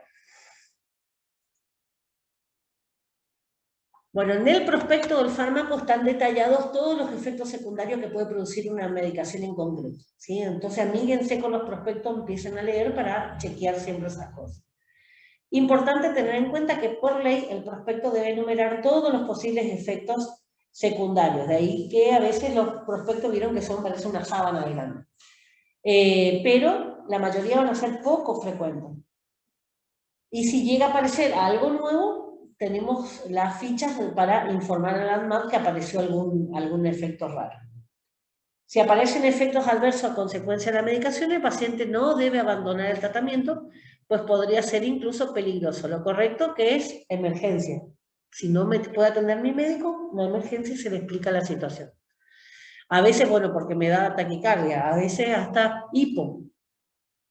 Bueno, en el prospecto del fármaco están detallados todos los efectos secundarios que puede producir una medicación en concreto, ¿sí? Entonces, amíguense con los prospectos, empiecen a leer para chequear siempre esas cosas. Importante tener en cuenta que por ley el prospecto debe enumerar todos los posibles efectos secundarios, de ahí que a veces los prospectos vieron que parece una sábana grande. Pero la mayoría van a ser poco frecuentes. Y si llega a aparecer algo nuevo, tenemos las fichas para informar al ANMAT que apareció algún efecto raro. Si aparecen efectos adversos a consecuencia de la medicación, el paciente no debe abandonar el tratamiento, pues podría ser incluso peligroso. Lo correcto que es emergencia. Si no me puede atender mi médico, la emergencia se le explica la situación. A veces, bueno, porque me da taquicardia, a veces hasta hipo.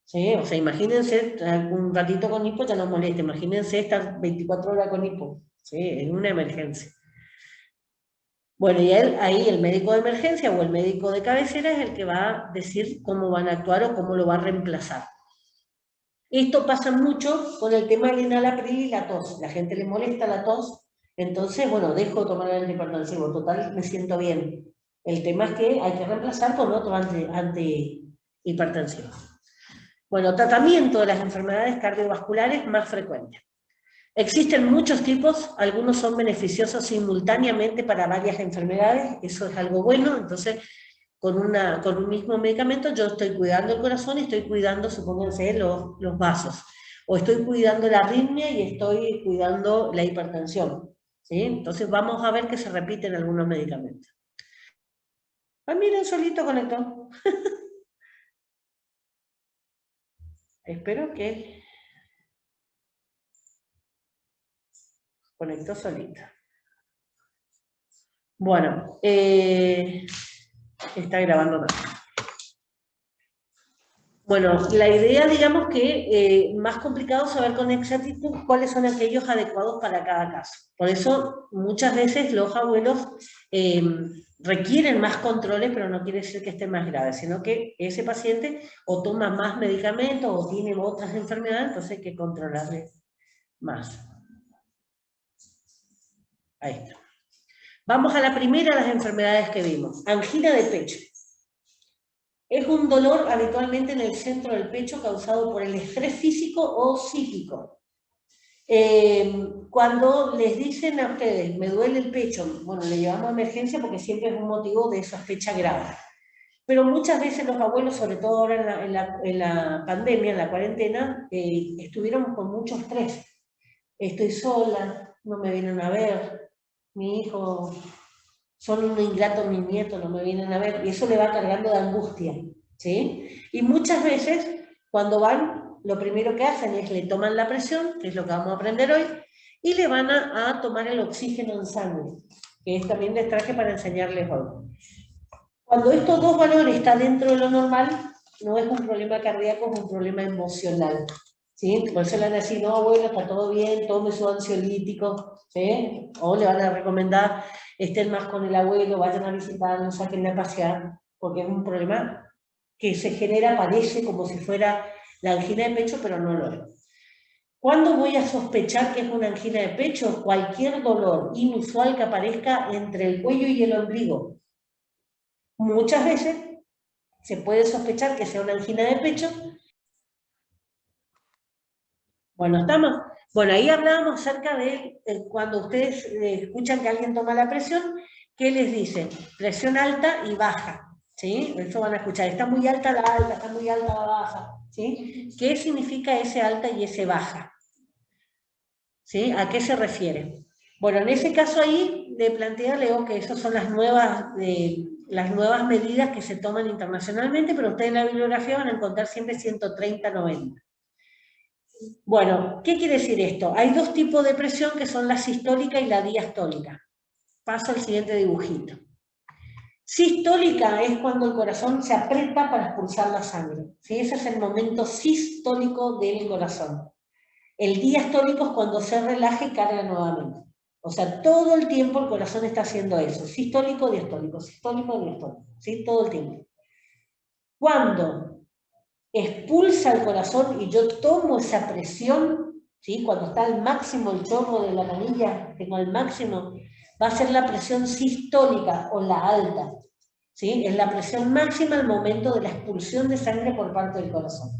¿Sí? O sea, imagínense un ratito con hipo ya no molesta, imagínense estar 24 horas con hipo, ¿sí? En una emergencia. Bueno, y ahí el médico de emergencia o el médico de cabecera es el que va a decir cómo van a actuar o cómo lo va a reemplazar. Esto pasa mucho con el tema del enalapril y la tos. La gente le molesta la tos, entonces, bueno, dejo de tomar el antihipertensivo, total, me siento bien. El tema es que hay que reemplazar con otro antihipertensivo. Bueno, tratamiento de las enfermedades cardiovasculares más frecuentes. Existen muchos tipos, algunos son beneficiosos simultáneamente para varias enfermedades, eso es algo bueno, entonces con un mismo medicamento yo estoy cuidando el corazón y estoy cuidando, supónganse, los vasos, o estoy cuidando la arritmia y estoy cuidando la hipertensión, ¿sí? Entonces vamos a ver que se repiten algunos medicamentos. Ah, miren, solito conectó. Espero que conectó solito. Bueno, está grabando nada. Bueno, la idea, digamos que más complicado saber con exactitud cuáles son aquellos adecuados para cada caso. Por eso muchas veces los abuelos requieren más controles, pero no quiere decir que esté más grave, sino que ese paciente o toma más medicamentos o tiene otras enfermedades, entonces hay que controlarle más. Ahí está. Vamos a la primera de las enfermedades que vimos, angina de pecho. Es un dolor habitualmente en el centro del pecho causado por el estrés físico o psíquico. Cuando les dicen a ustedes, me duele el pecho, bueno, le llevamos a emergencia porque siempre es un motivo de sospecha grave. Pero muchas veces los abuelos, sobre todo ahora en la pandemia, en la cuarentena, estuvieron con mucho estrés. Estoy sola, no me vienen a ver, mi hijo, son un ingrato mis nietos, no me vienen a ver, y eso le va cargando de angustia, ¿sí? Y muchas veces, cuando van, lo primero que hacen es le toman la presión, que es lo que vamos a aprender hoy, y le van a tomar el oxígeno en sangre, que es también les traje para enseñarles hoy. Cuando estos dos valores están dentro de lo normal, no es un problema cardíaco, es un problema emocional. ¿Sí? Por eso le van a decir, no, abuelo, está todo bien, tome su ansiolítico, ¿sí? O le van a recomendar, estén más con el abuelo, vayan a visitarlo, sáquenle a pasear, porque es un problema que se genera, parece como si fuera la angina de pecho, pero no lo es. ¿Cuándo voy a sospechar que es una angina de pecho? Cualquier dolor inusual que aparezca entre el cuello y el ombligo. Muchas veces se puede sospechar que sea una angina de pecho. Bueno, ¿estamos? Bueno, ahí hablábamos acerca de cuando ustedes escuchan que alguien toma la presión, ¿qué les dicen? Presión alta y baja, ¿sí? Eso van a escuchar, está muy alta la alta, está muy alta la baja, ¿sí? ¿Qué significa ese alta y ese baja? ¿Sí? ¿A qué se refiere? Bueno, en ese caso ahí le plantea Leo que esas son las nuevas medidas que se toman internacionalmente, pero ustedes en la bibliografía van a encontrar siempre 130-90. Bueno, ¿qué quiere decir esto? Hay dos tipos de presión que son la sistólica y la diastólica. Paso al siguiente dibujito. Sistólica es cuando el corazón se aprieta para expulsar la sangre, ¿sí? Ese es el momento sistólico del corazón. El diastólico es cuando se relaja y carga nuevamente. O sea, todo el tiempo el corazón está haciendo eso. Sistólico, diastólico, sistólico, diastólico. ¿Sí? Todo el tiempo. Cuando expulsa el corazón y yo tomo esa presión, ¿sí? Cuando está al máximo el chorro de la canilla, tengo al máximo, va a ser la presión sistólica o la alta. ¿Sí? Es la presión máxima al momento de la expulsión de sangre por parte del corazón.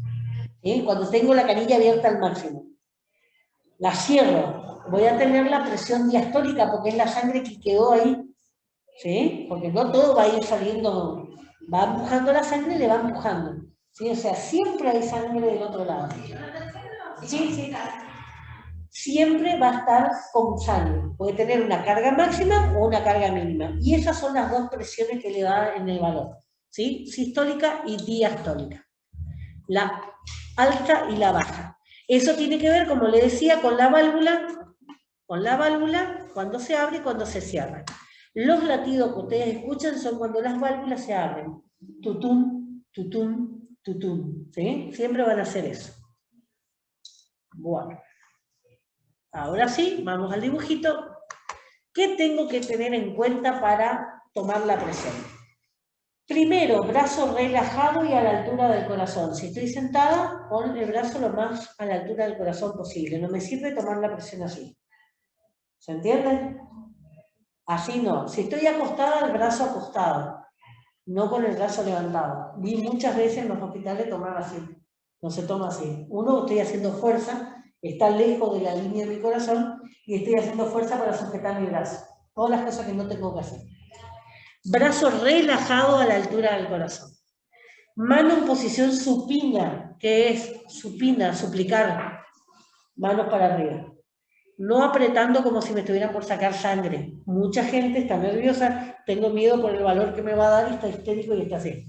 ¿Sí? Cuando tengo la canilla abierta al máximo. La cierro, voy a tener la presión diastólica porque es la sangre que quedó ahí. ¿Sí? Porque no todo va a ir saliendo, va empujando la sangre y le va empujando. ¿Sí? O sea, siempre hay sangre del otro lado. Sí, sí. Siempre va a estar con sangre. Puede tener una carga máxima o una carga mínima. Y esas son las dos presiones que le da en el valor. ¿Sí? Sistólica y diastólica. La alta y la baja. Eso tiene que ver, como le decía, con la válvula, cuando se abre y cuando se cierra. Los latidos que ustedes escuchan son cuando las válvulas se abren. Tutum, tutum, tutum. ¿Sí? Siempre van a hacer eso. Bueno. Ahora sí, vamos al dibujito. ¿Qué tengo que tener en cuenta para tomar la presión? Primero, brazo relajado y a la altura del corazón. Si estoy sentada, con el brazo lo más a la altura del corazón posible. No me sirve tomar la presión así. ¿Se entiende? Así no. Si estoy acostada, el brazo acostado. No con el brazo levantado. Vi muchas veces en los hospitales tomar así. No se toma así. Uno, estoy haciendo fuerza, está lejos de la línea de mi corazón y estoy haciendo fuerza para sujetar mi brazo. Todas las cosas que no tengo que hacer. Brazo relajado a la altura del corazón. Mano en posición supina, que es supina, suplicar. Manos para arriba. No apretando como si me estuvieran por sacar sangre. Mucha gente está nerviosa, tengo miedo por el valor que me va a dar y está histérico y está así.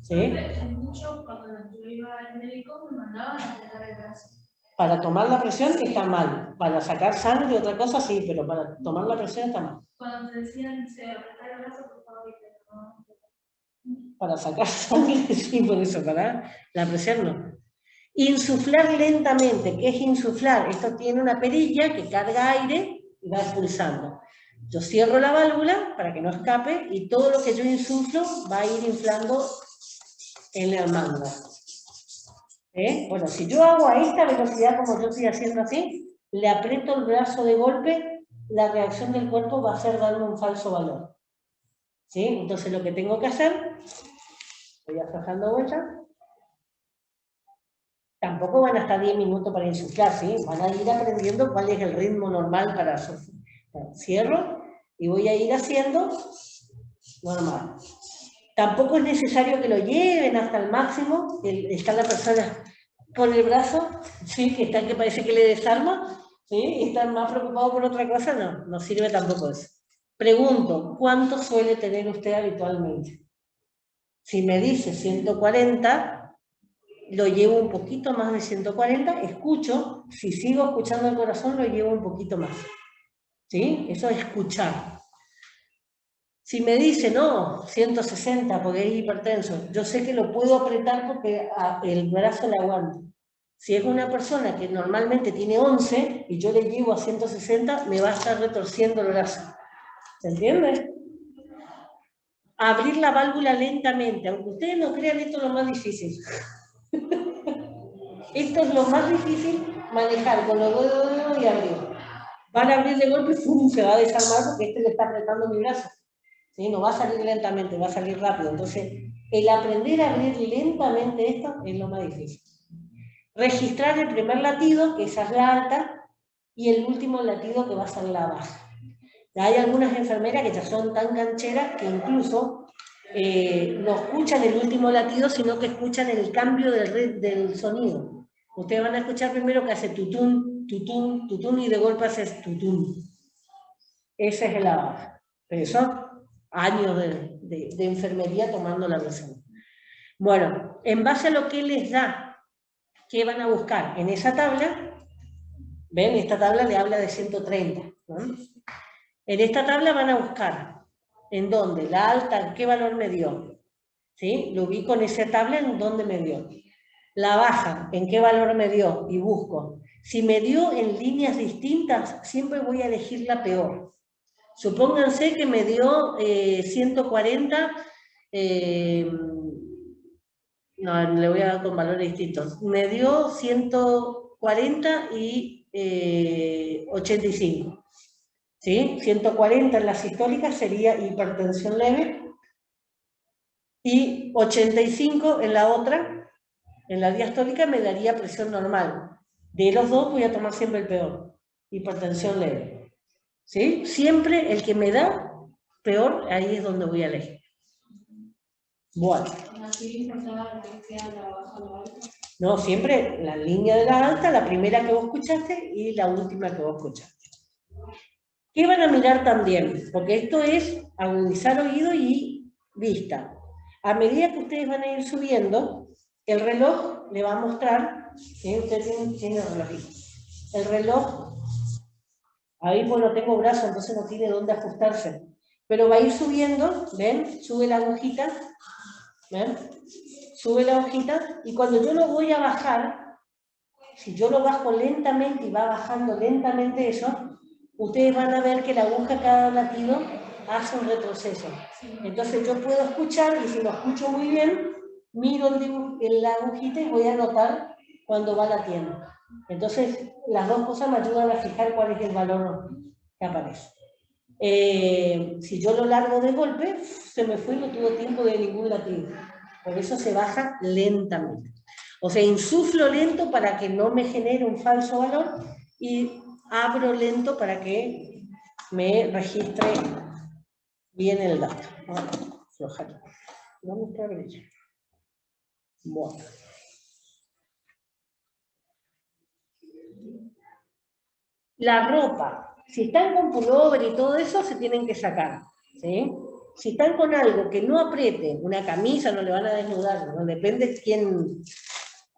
¿Sí?
Mucho cuando yo iba al médico me mandaban a apretar el brazo.
Para tomar la presión está mal. Para sacar sangre otra cosa sí, pero para tomar la presión está mal.
Cuando te decían apretar el brazo, por favor,
Para sacar sangre sí, por eso, para la presión no. Insuflar lentamente. ¿Qué es insuflar? Esto tiene una perilla que carga aire y va expulsando. Yo cierro la válvula para que no escape y todo lo que yo insuflo va a ir inflando en el mango. Bueno, si yo hago a esta velocidad como yo estoy haciendo así, le aprieto el brazo de golpe, la reacción del cuerpo va a ser darme un falso valor. ¿Sí? Entonces lo que tengo que hacer, voy aflojando vuelta, tampoco van a estar 10 minutos para insuflar, ¿sí? Van a ir aprendiendo cuál es el ritmo normal para cierro y voy a ir haciendo normal. Tampoco es necesario que lo lleven hasta el máximo, está la persona con el brazo, ¿sí? que parece que le desarma, ¿sí? Y está más preocupado por otra cosa, no sirve tampoco eso. Pregunto, ¿cuánto suele tener usted habitualmente? Si me dice 140, lo llevo un poquito más de 140, escucho, si sigo escuchando el corazón, lo llevo un poquito más. ¿Sí? Eso es escuchar. Si me dice, no, 160 porque es hipertenso, yo sé que lo puedo apretar porque el brazo le aguanta. Si es una persona que normalmente tiene 11 y yo le llevo a 160, me va a estar retorciendo el brazo. ¿Se entiende? Abrir la válvula lentamente. Aunque ustedes no crean, esto es lo más difícil. Esto es lo más difícil, manejar con los dedos y abrir. Van a abrir de golpe y ¡fum! Se va a desarmar porque le está apretando mi brazo. ¿Sí? No va a salir lentamente, va a salir rápido. Entonces, el aprender a abrir lentamente esto es lo más difícil. Registrar el primer latido, que esa es la alta, y el último latido que va a ser la baja. Hay algunas enfermeras que ya son tan cancheras que incluso no escuchan el último latido, sino que escuchan el cambio del sonido. Ustedes van a escuchar primero que hace tutún, tutún, tutún, y de golpe hace tutún. Esa es la baja. Pero eso, años de enfermería tomando la presión. Bueno, en base a lo que les da, ¿qué van a buscar? En esa tabla, ven, esta tabla le habla de 130, ¿no? En esta tabla van a buscar en dónde, la alta, qué valor me dio. ¿Sí? Lo ubico en esa tabla en dónde me dio. La baja, en qué valor me dio y busco. Si me dio en líneas distintas, siempre voy a elegir la peor. Supónganse que me dio 140, no, le voy a dar con valores distintos. Me dio 140 y 85. ¿sí? 140 en la sistólica sería hipertensión leve, y 85 en la otra, en la diastólica, me daría presión normal. De los dos voy a tomar siempre el peor, hipertensión leve. ¿Sí? Siempre el que me da peor, ahí es donde voy a elegir. Bueno. No, siempre la línea de la alta, la primera que vos escuchaste y la última que vos escuchaste. ¿Qué van a mirar también? Porque esto es agudizar oído y vista. A medida que ustedes van a ir subiendo, el reloj le va a mostrar, ustedes tienen el relojito. El reloj, ahí pues no tengo brazo, entonces no tiene dónde ajustarse. Pero va a ir subiendo, ¿ven? Sube la agujita, ¿ven? Sube la hojita, y cuando yo lo voy a bajar, si yo lo bajo lentamente y va bajando lentamente eso, ustedes van a ver que la aguja cada latido hace un retroceso. Entonces yo puedo escuchar, y si lo escucho muy bien, miro en la agujita y voy a notar cuando va latiendo. Entonces las dos cosas me ayudan a fijar cuál es el valor que aparece. Si yo lo largo de golpe, se me fue y no tuvo tiempo de ningún latido. Por eso se baja lentamente. O sea, insuflo lento para que no me genere un falso valor y abro lento para que me registre bien el dato. Aflojar. ¿Dónde está la brecha? Bueno. La ropa. Si están con pullover y todo eso, se tienen que sacar. ¿Sí? Si están con algo que no apriete, una camisa, no le van a desnudar, ¿no? Depende quién,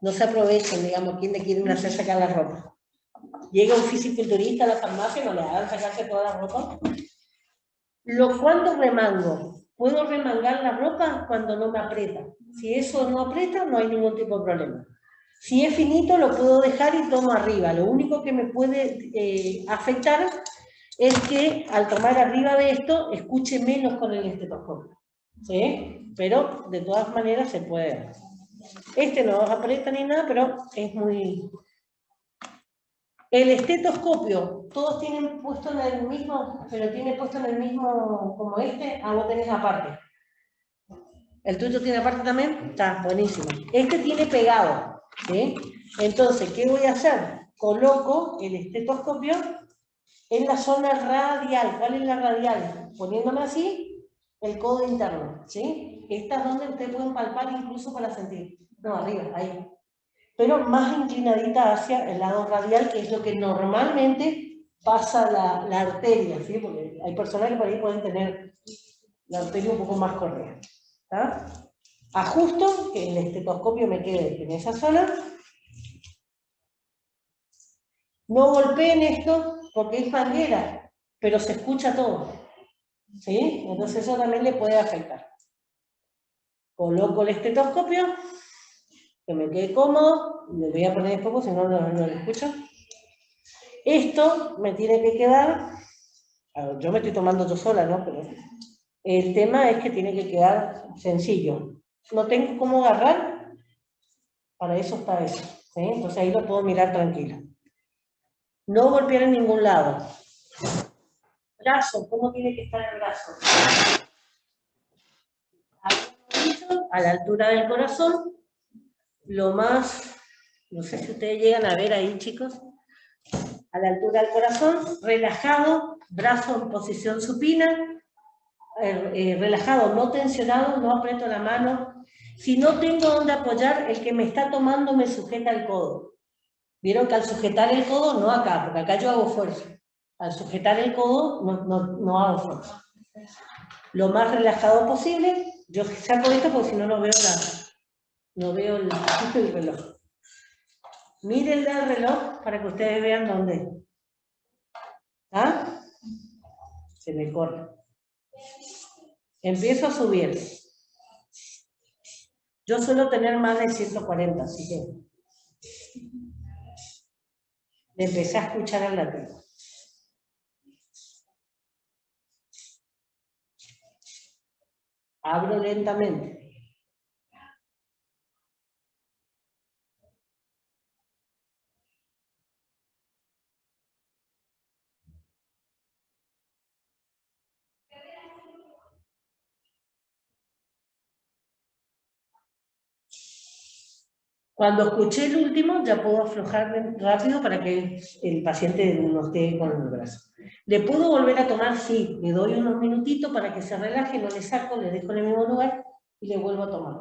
no se aprovechen, digamos, quién le quieren hacer sacar la ropa. Llega un fisiculturista a la farmacia y no le hagan sacarse toda la ropa. ¿Cuándo remango? Puedo remangar la ropa cuando no me aprieta. Si eso no aprieta, no hay ningún tipo de problema. Si es finito, lo puedo dejar y tomo arriba. Lo único que me puede afectar es que al tomar arriba de esto, escuche menos con el estetoscopio. ¿Sí? Pero de todas maneras se puede. Este no aprieta ni nada, pero es muy... El estetoscopio, todos tienen puesto en el mismo, pero tiene puesto en el mismo como este, vos tenés aparte. ¿El tuyo tiene aparte también? Está, buenísimo. Este tiene pegado, ¿sí? Entonces, ¿qué voy a hacer? Coloco el estetoscopio en la zona radial. ¿Cuál es la radial? Poniéndome así, el codo interno, ¿sí? Esta es donde ustedes pueden palpar incluso para sentir. No, arriba, ahí. Pero más inclinadita hacia el lado radial, que es lo que normalmente pasa la arteria, ¿sí? Porque hay personas que por ahí pueden tener la arteria un poco más correa. ¿Está? Ajusto que el estetoscopio me quede en esa zona. No golpeen esto porque es manguera, pero se escucha todo. ¿Sí? Entonces eso también le puede afectar. Coloco el estetoscopio, que me quede cómodo, le voy a poner después porque si no, no lo escucho. Esto me tiene que quedar, yo me estoy tomando yo sola, ¿no? Pero el tema es que tiene que quedar sencillo. No tengo cómo agarrar, para eso está eso. ¿Sí? Entonces ahí lo puedo mirar tranquilo. No golpear en ningún lado. Brazo, ¿cómo tiene que estar el brazo? A la altura del corazón, lo más, no sé si ustedes llegan a ver ahí, chicos, a la altura del corazón, relajado, brazo en posición supina, relajado, no tensionado, no aprieto la mano. Si no tengo dónde apoyar, el que me está tomando me sujeta el codo. Vieron que al sujetar el codo, no acá, porque acá yo hago fuerza. Al sujetar el codo, no hago fuerza. Lo más relajado posible. Yo saco esto porque si no, no veo el reloj. Mírenle al reloj para que ustedes vean dónde. ¿Ah? Se me corre. Empiezo a subir. Yo suelo tener más de 140, así que le empecé a escuchar al latido. Abro lentamente. Cuando escuché el último, ya puedo aflojar rápido para que el paciente no esté con el brazo. ¿Le puedo volver a tomar? Sí, le doy unos minutitos para que se relaje, no le saco, le dejo en el mismo lugar y le vuelvo a tomar.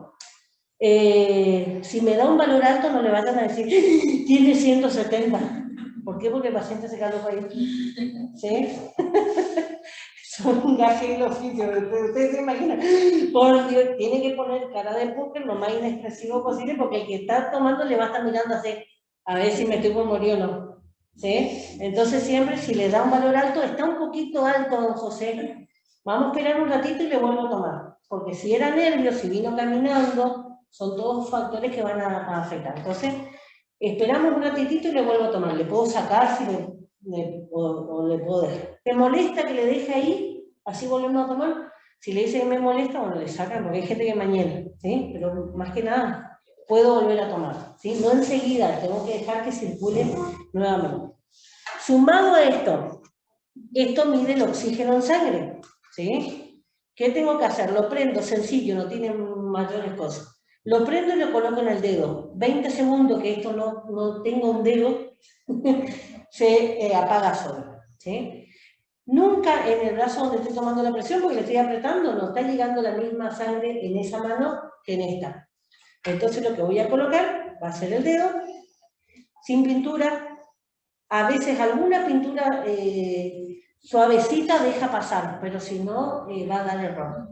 Si me da un valor alto, no le vayan a decir, tiene 170. ¿Por qué? Porque el paciente se caló para ahí. ¿Sí? Son un gaje del oficio. Ustedes se imaginan, por Dios, tiene que poner cara de póker lo más inexpresivo posible porque el que está tomando le va a estar mirando así, a ver si me estoy por morir o no. ¿Sí? Entonces siempre, si le da un valor alto, está un poquito alto, don José, vamos a esperar un ratito y le vuelvo a tomar. Porque si era nervios, si vino caminando, son todos factores que van a afectar. Entonces, esperamos un ratitito y le vuelvo a tomar. Le puedo sacar si o le puedo dejar. ¿Te molesta que le deje ahí? Así volvemos a tomar. Si le dice que me molesta, bueno, le sacan, porque hay gente que mañana, ¿sí? Pero más que nada, puedo volver a tomar, ¿sí? No enseguida, tengo que dejar que circule nuevamente. Sumado a esto mide el oxígeno en sangre, ¿sí? ¿Qué tengo que hacer? Lo prendo, sencillo, no tiene mayores cosas. Lo prendo y lo coloco en el dedo. 20 segundos que esto no tenga un dedo, se apaga solo, ¿sí? Nunca en el brazo donde estoy tomando la presión, porque le estoy apretando, no está llegando la misma sangre en esa mano que en esta. Entonces lo que voy a colocar va a ser el dedo, sin pintura. A veces alguna pintura suavecita deja pasar, pero si no, va a dar error.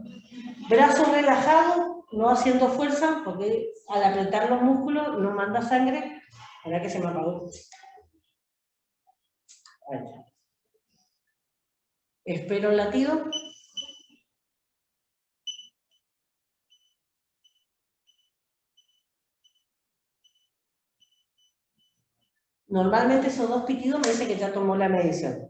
Brazo relajado, no haciendo fuerza, porque al apretar los músculos no manda sangre. ¿Verdad que se me apagó? Ahí está. Espero el latido. Normalmente esos dos pitidos me dice que ya tomó la medición.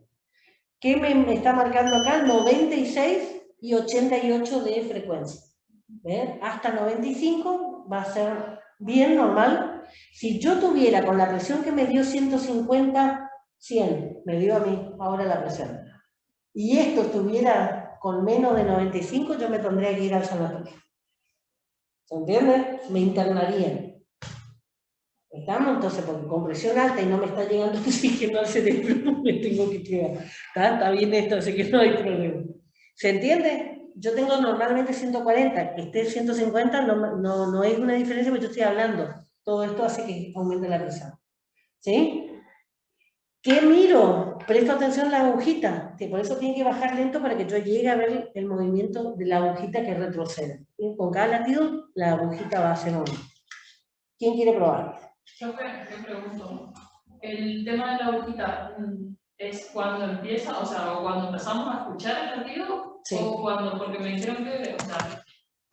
¿Qué me está marcando acá? 96 y 88 de frecuencia. ¿Ven? Hasta 95 va a ser bien normal. Si yo tuviera con la presión que me dio 150, 100, me dio a mí ahora la presión, y esto estuviera con menos de 95, yo me tendría que ir al sanatorio. ¿Se entiende? Me internaría. ¿Estamos? Entonces, porque con presión alta y no me está llegando oxígeno al cerebro, me tengo que quedar. Está bien esto, así que no hay problema. ¿Se entiende? Yo tengo normalmente 140, que esté 150 no es una diferencia, porque yo estoy hablando. Todo esto hace que aumente la presión. ¿Sí? ¿Qué miro? Presto atención a la agujita, que por eso tiene que bajar lento para que yo llegue a ver el movimiento de la agujita que retrocede. ¿Sí? Con cada latido, la agujita va a hacer uno. ¿Quién quiere probar?
Yo te pregunto, el tema de la agujita es cuando empieza, o sea, o cuando empezamos a escuchar el latido,
sí.
O cuando, porque me dijeron que, o sea,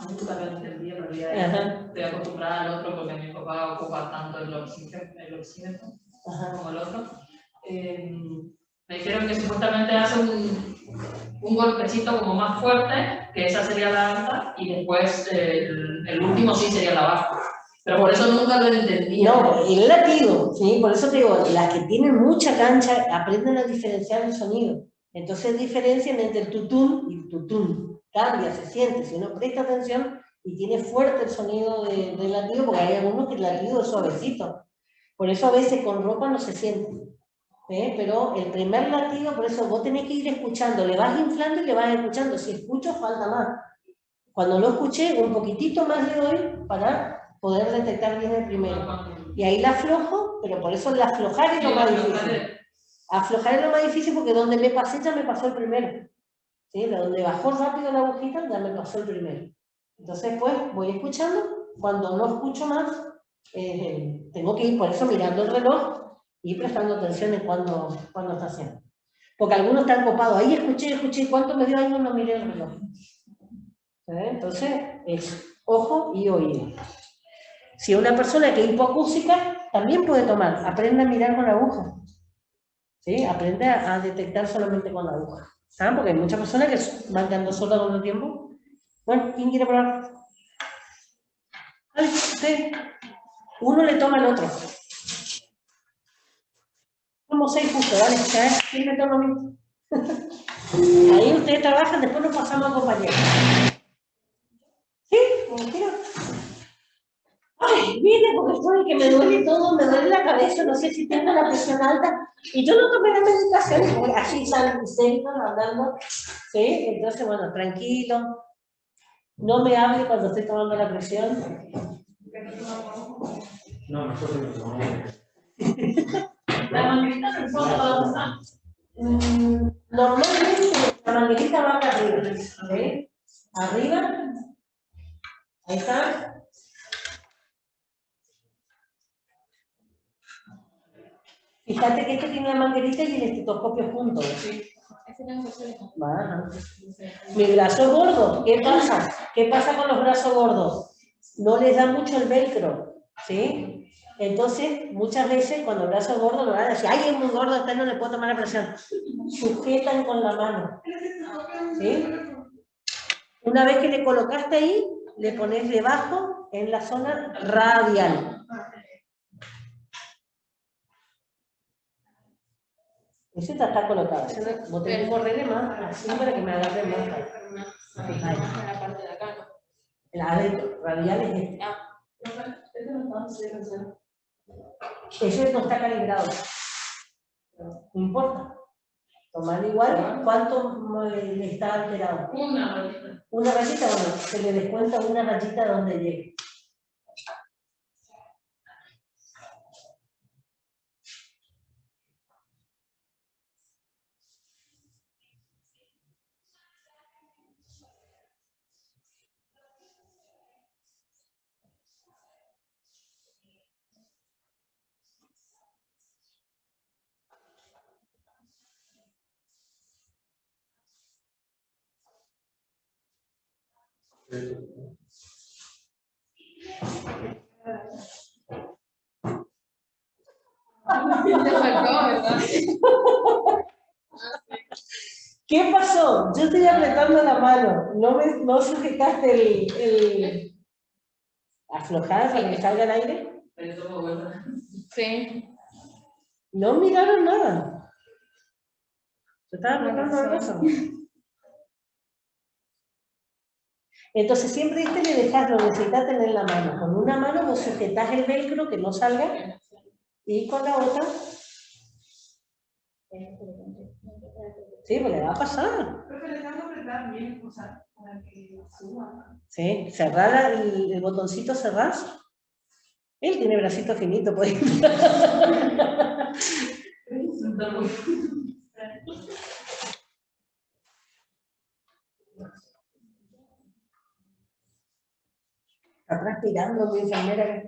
nunca lo entendí en realidad, estoy acostumbrada al otro porque mi papá ocupa tanto el oxígeno como el otro. Me dijeron que supuestamente hace un golpecito como más fuerte, que esa sería la alta, y después el último sí sería la baja. Pero por eso nunca lo entendí.
No, el latido, ¿sí? Por eso te digo, las que tienen mucha cancha aprenden a diferenciar el sonido. Entonces diferencian entre el tutún y el tutún. Cambia, se siente, si uno presta atención y tiene fuerte el sonido del latido, porque hay algunos que el latido es suavecito. Por eso a veces con ropa no se siente. Pero el primer latido, por eso vos tenés que ir escuchando, le vas inflando y le vas escuchando. Si escucho, falta más. Cuando lo escuché, un poquitito más le doy para poder detectar bien el primero. Y ahí la aflojo, pero por eso el aflojar es lo más difícil. Aflojar es lo más difícil porque donde me pasé ya me pasó el primero. ¿Sí? Donde bajó rápido la agujita ya me pasó el primero. Entonces pues voy escuchando, cuando no escucho más, tengo que ir por eso mirando el reloj y prestando atención en cuándo está haciendo. Porque algunos están copados, ahí escuché, ¿cuánto me dio? Ahí no miré el reloj. Entonces, es ojo y oído. Si una persona que es hipoacústica, también puede tomar, aprende a mirar con la aguja. ¿Sí? Aprende a detectar solamente con la aguja. ¿Saben? Porque hay muchas personas que van quedando solas con el tiempo. Bueno, ¿quién quiere probar? Dale, usted. Uno le toma al otro. Somos 6 justo, ¿vale? ¿Quién me toma a mí? Ahí ustedes trabajan, después nos pasamos a compañeros. ¿Sí? Como quieran. ¡Ay! vine porque estoy que me duele todo, me duele la cabeza, no sé si tengo la presión alta. Y yo no tomé la medicación, porque así salen histéricos hablando. ¿Sí? Entonces, bueno, tranquilo. No me hable cuando estoy tomando la presión.
No, mejor que no tomamos.
La manguerita en el fondo, ¿dónde está?
Normalmente la manguerita va acá arriba. ¿Sí? Arriba. Ahí está. Fíjate que este tiene la manguerita y el estetoscopio juntos.
Sí.
Ajá. Mi brazo gordo, ¿qué pasa? ¿Qué pasa con los brazos gordos? No les da mucho el velcro, ¿sí? Entonces, muchas veces cuando el brazo gordo lo van a decir, ay, es muy gordo, a usted no le puedo tomar la presión. Sujetan con la mano, ¿sí? Una vez que le colocaste ahí, le pones debajo en la zona radial. Ese está colocado. Vos tenés que correrle más, así para que me agarre más.
En la parte de acá, ¿no?
El adentro, radial es este. Ese no está calibrado. No importa. Tomar igual, ¿cuánto le está alterado?
Una rayita.
Una rayita, bueno, se le descuenta una rayita donde llegue.
Te faltó, ¿verdad?
¿Qué pasó? Yo estoy apretando la mano. No sujetaste el aflojar para que salga el aire.
Pero tomo vuelta.
Sí.
No miraron nada. Yo estaba apretando la cosa. Entonces siempre le dejás, lo necesitas tener en la mano. Con una mano vos sujetás el velcro que no salga y con la otra. Sí, pues le va a pasar.
Creo que le tengo que apretar bien, o sea, para que suba.
Sí, cerrar el botoncito, cerrás. Él tiene bracito finito, pues. Está transpirando mi enfermera.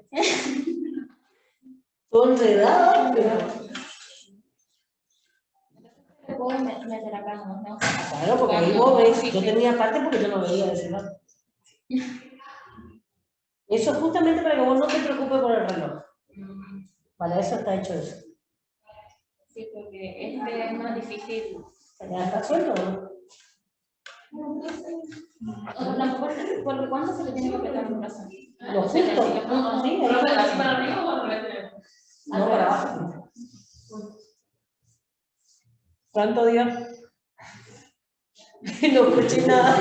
Todo enredado, pero...
Te puedo meter acá, ¿no?
Claro, porque ahí vos ves. Yo tenía parte porque yo no veía de ese lado. Eso es justamente para que vos no te preocupes por el reloj. Para eso está hecho eso.
Sí, porque este es más difícil.
¿Ya está suelto o no?
¿Por cuándo se le tiene que apretar un brazo?
Lo justo. Sí,
¿Pero
ahí.
así para arriba o al revés?
No, para abajo. ¿Cuánto dio? No escuché nada.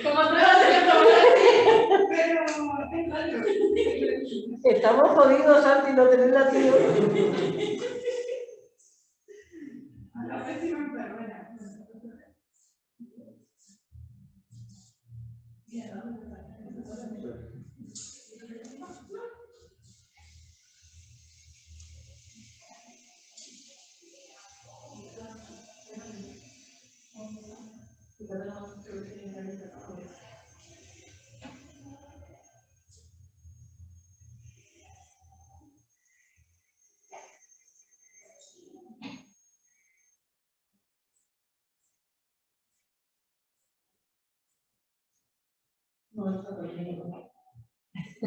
Como te vas a
Pero,
Estamos jodidos, Santi, no tener latido.
a ver si me perdona.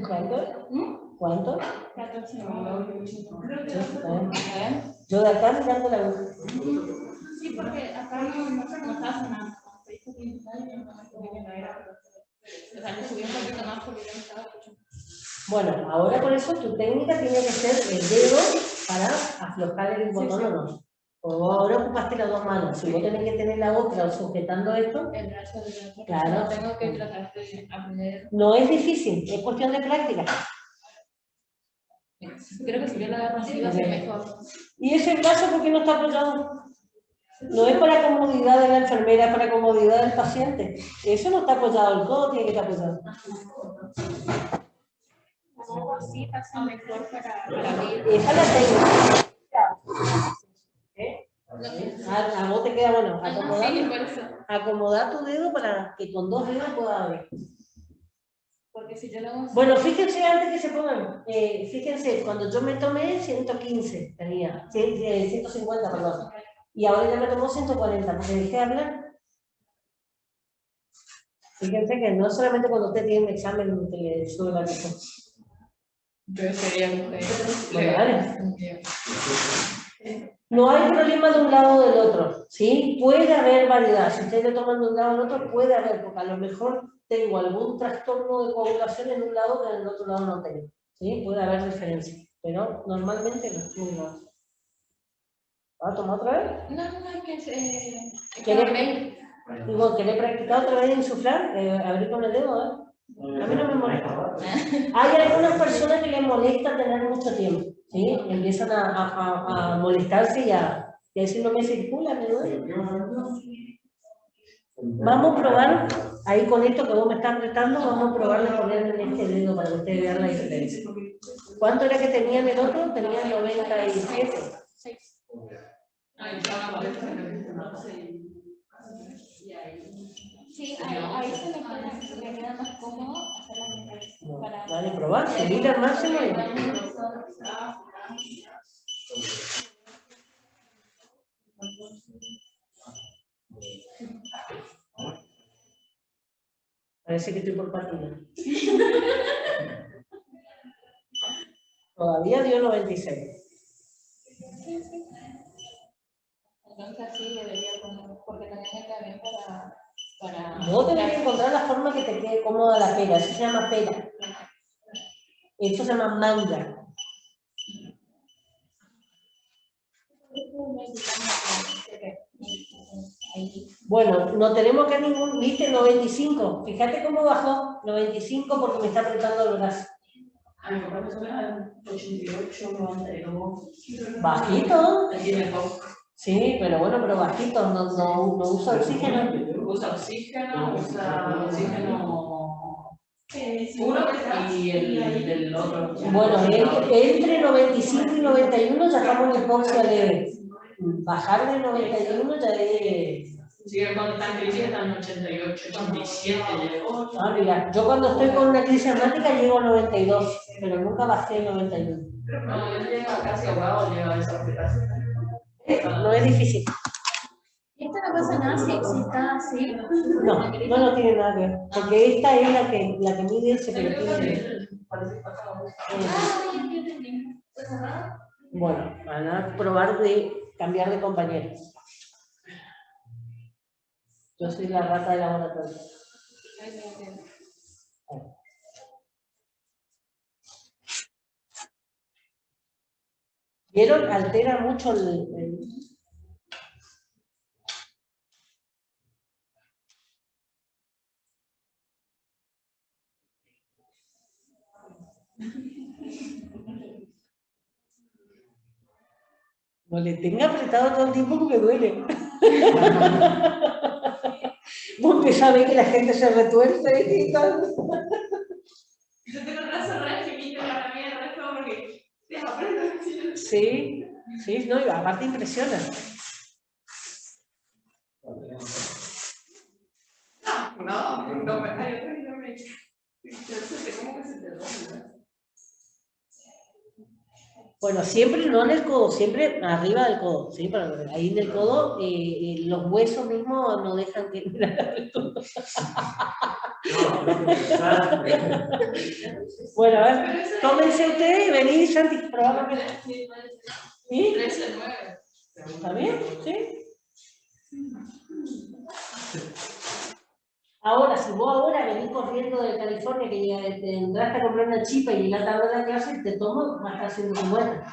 ¿Cuánto? ¿Cuánto?
14.
Yo de acá mirando la aguja.
Sí, porque acá no está sonando. O sea, le subí un poquito más porque yo no estaba escuchando.
Bueno, ahora por eso tu técnica tiene que ser el dedo para aflojar el botón o no. Porque vos ahora ocupaste las dos manos. Si vos tenés que tener la otra sujetando esto,
El brazo del otro.
claro.
Tengo que tratar de aprender.
No es difícil, es cuestión de práctica.
Creo que si yo la agarro así va a ser mejor.
¿Y ese brazo por qué no está apoyado? No es para comodidad de la enfermera, es para comodidad del paciente. Eso no está apoyado, el codo tiene que estar apoyado.
Algo así pasa mejor para mí.
Esa es la técnica. ¿Eh? A vos te queda bueno.
Sí, por eso.
Acomodar tu dedo para que con dos dedos puedas abrir.
Porque si yo lo hago así.
Bueno, fíjense antes que se pongan. Fíjense, cuando yo me tomé 115 tenía, 150, perdón. Y ahora ya me tomó 140, porque dejé de hablar. Fíjense que no solamente cuando usted tiene un examen que le sube la presión.
Yo sería
Bueno, vale. No hay problema de un lado o del otro, ¿sí? Puede haber variedad. Si ustedes le toman de un lado al otro, puede haber, porque a lo mejor tengo algún trastorno de coagulación en un lado que en el otro lado no tengo, ¿sí? Puede haber diferencia, pero normalmente no. ¿Va a tomar otra vez?
No, es que
¿Querés practicar otra vez insuflar? Abrir con el dedo, ¿eh? A mí no me molesta. Hay algunas personas que les molesta tener mucho tiempo, ¿sí? Empiezan a molestarse y a decir no me circula, me duele. Vamos a probar, ahí con esto que vos me estás retando, vamos a probar de ponerle en este dedo para que ustedes vean la diferencia. ¿Cuánto era que tenía en el otro? Tenía 97.
sí, ahí se me queda más cómodo hacer la para...
Vale, probar, subir al máximo y... Parece que estoy por patina. Todavía dio 96.
Entonces sí, debería poner, porque también me queda bien para...
Vos tenés que encontrar la forma que te quede cómoda la pera. Eso se llama pera. Esto se llama manga. Bueno, no tenemos que ningún, viste, 95. Fíjate cómo bajó, 95 porque me está apretando el brazo.
88, 92.
Bajito. Sí, pero bueno, pero bajito, no usa oxígeno.
Usa oxígeno puro y el del otro.
Bueno, entre 95 y 91 ya estamos en hipoxia leve. Bajar de 91 ya es...
Sigue con tan crisis, están 88, 87 llegó.
Ah, mira, yo cuando estoy con una crisis asmática llego a 92, pero nunca bajé a 91.
No, yo llego casi ahogado, llego a esa aplicación.
No es difícil.
¿Y esto no pasa nada si está así?
No tiene nada que ver, porque esta es la que mide ese perfil. Bueno, van a probar de cambiar de compañero. Yo soy la rata de laboratorio. ¿Vieron? Altera mucho el... No le tenga apretado todo el tiempo porque duele. Vos empezás a ver que la gente se retuerce y tal.
Yo tengo el brazo re chiquito para mí, el resto porque te aprieto.
Sí, no, y aparte impresiona.
No me ¿cómo que se te dobla?
Bueno, siempre no en el codo, siempre arriba del codo, ¿sí? Pero ahí en el codo los huesos mismos no dejan que... Bueno, a ver, tómense ustedes y venid, Santi, probablemente. ¿Sí?
13, 9.
¿Está bien? ¿Sí? Ahora, si vos ahora venís corriendo de California, que entraste a comprar una chipa y llegaste a la clase, te tomo, vas a estar haciendo tu vuelta.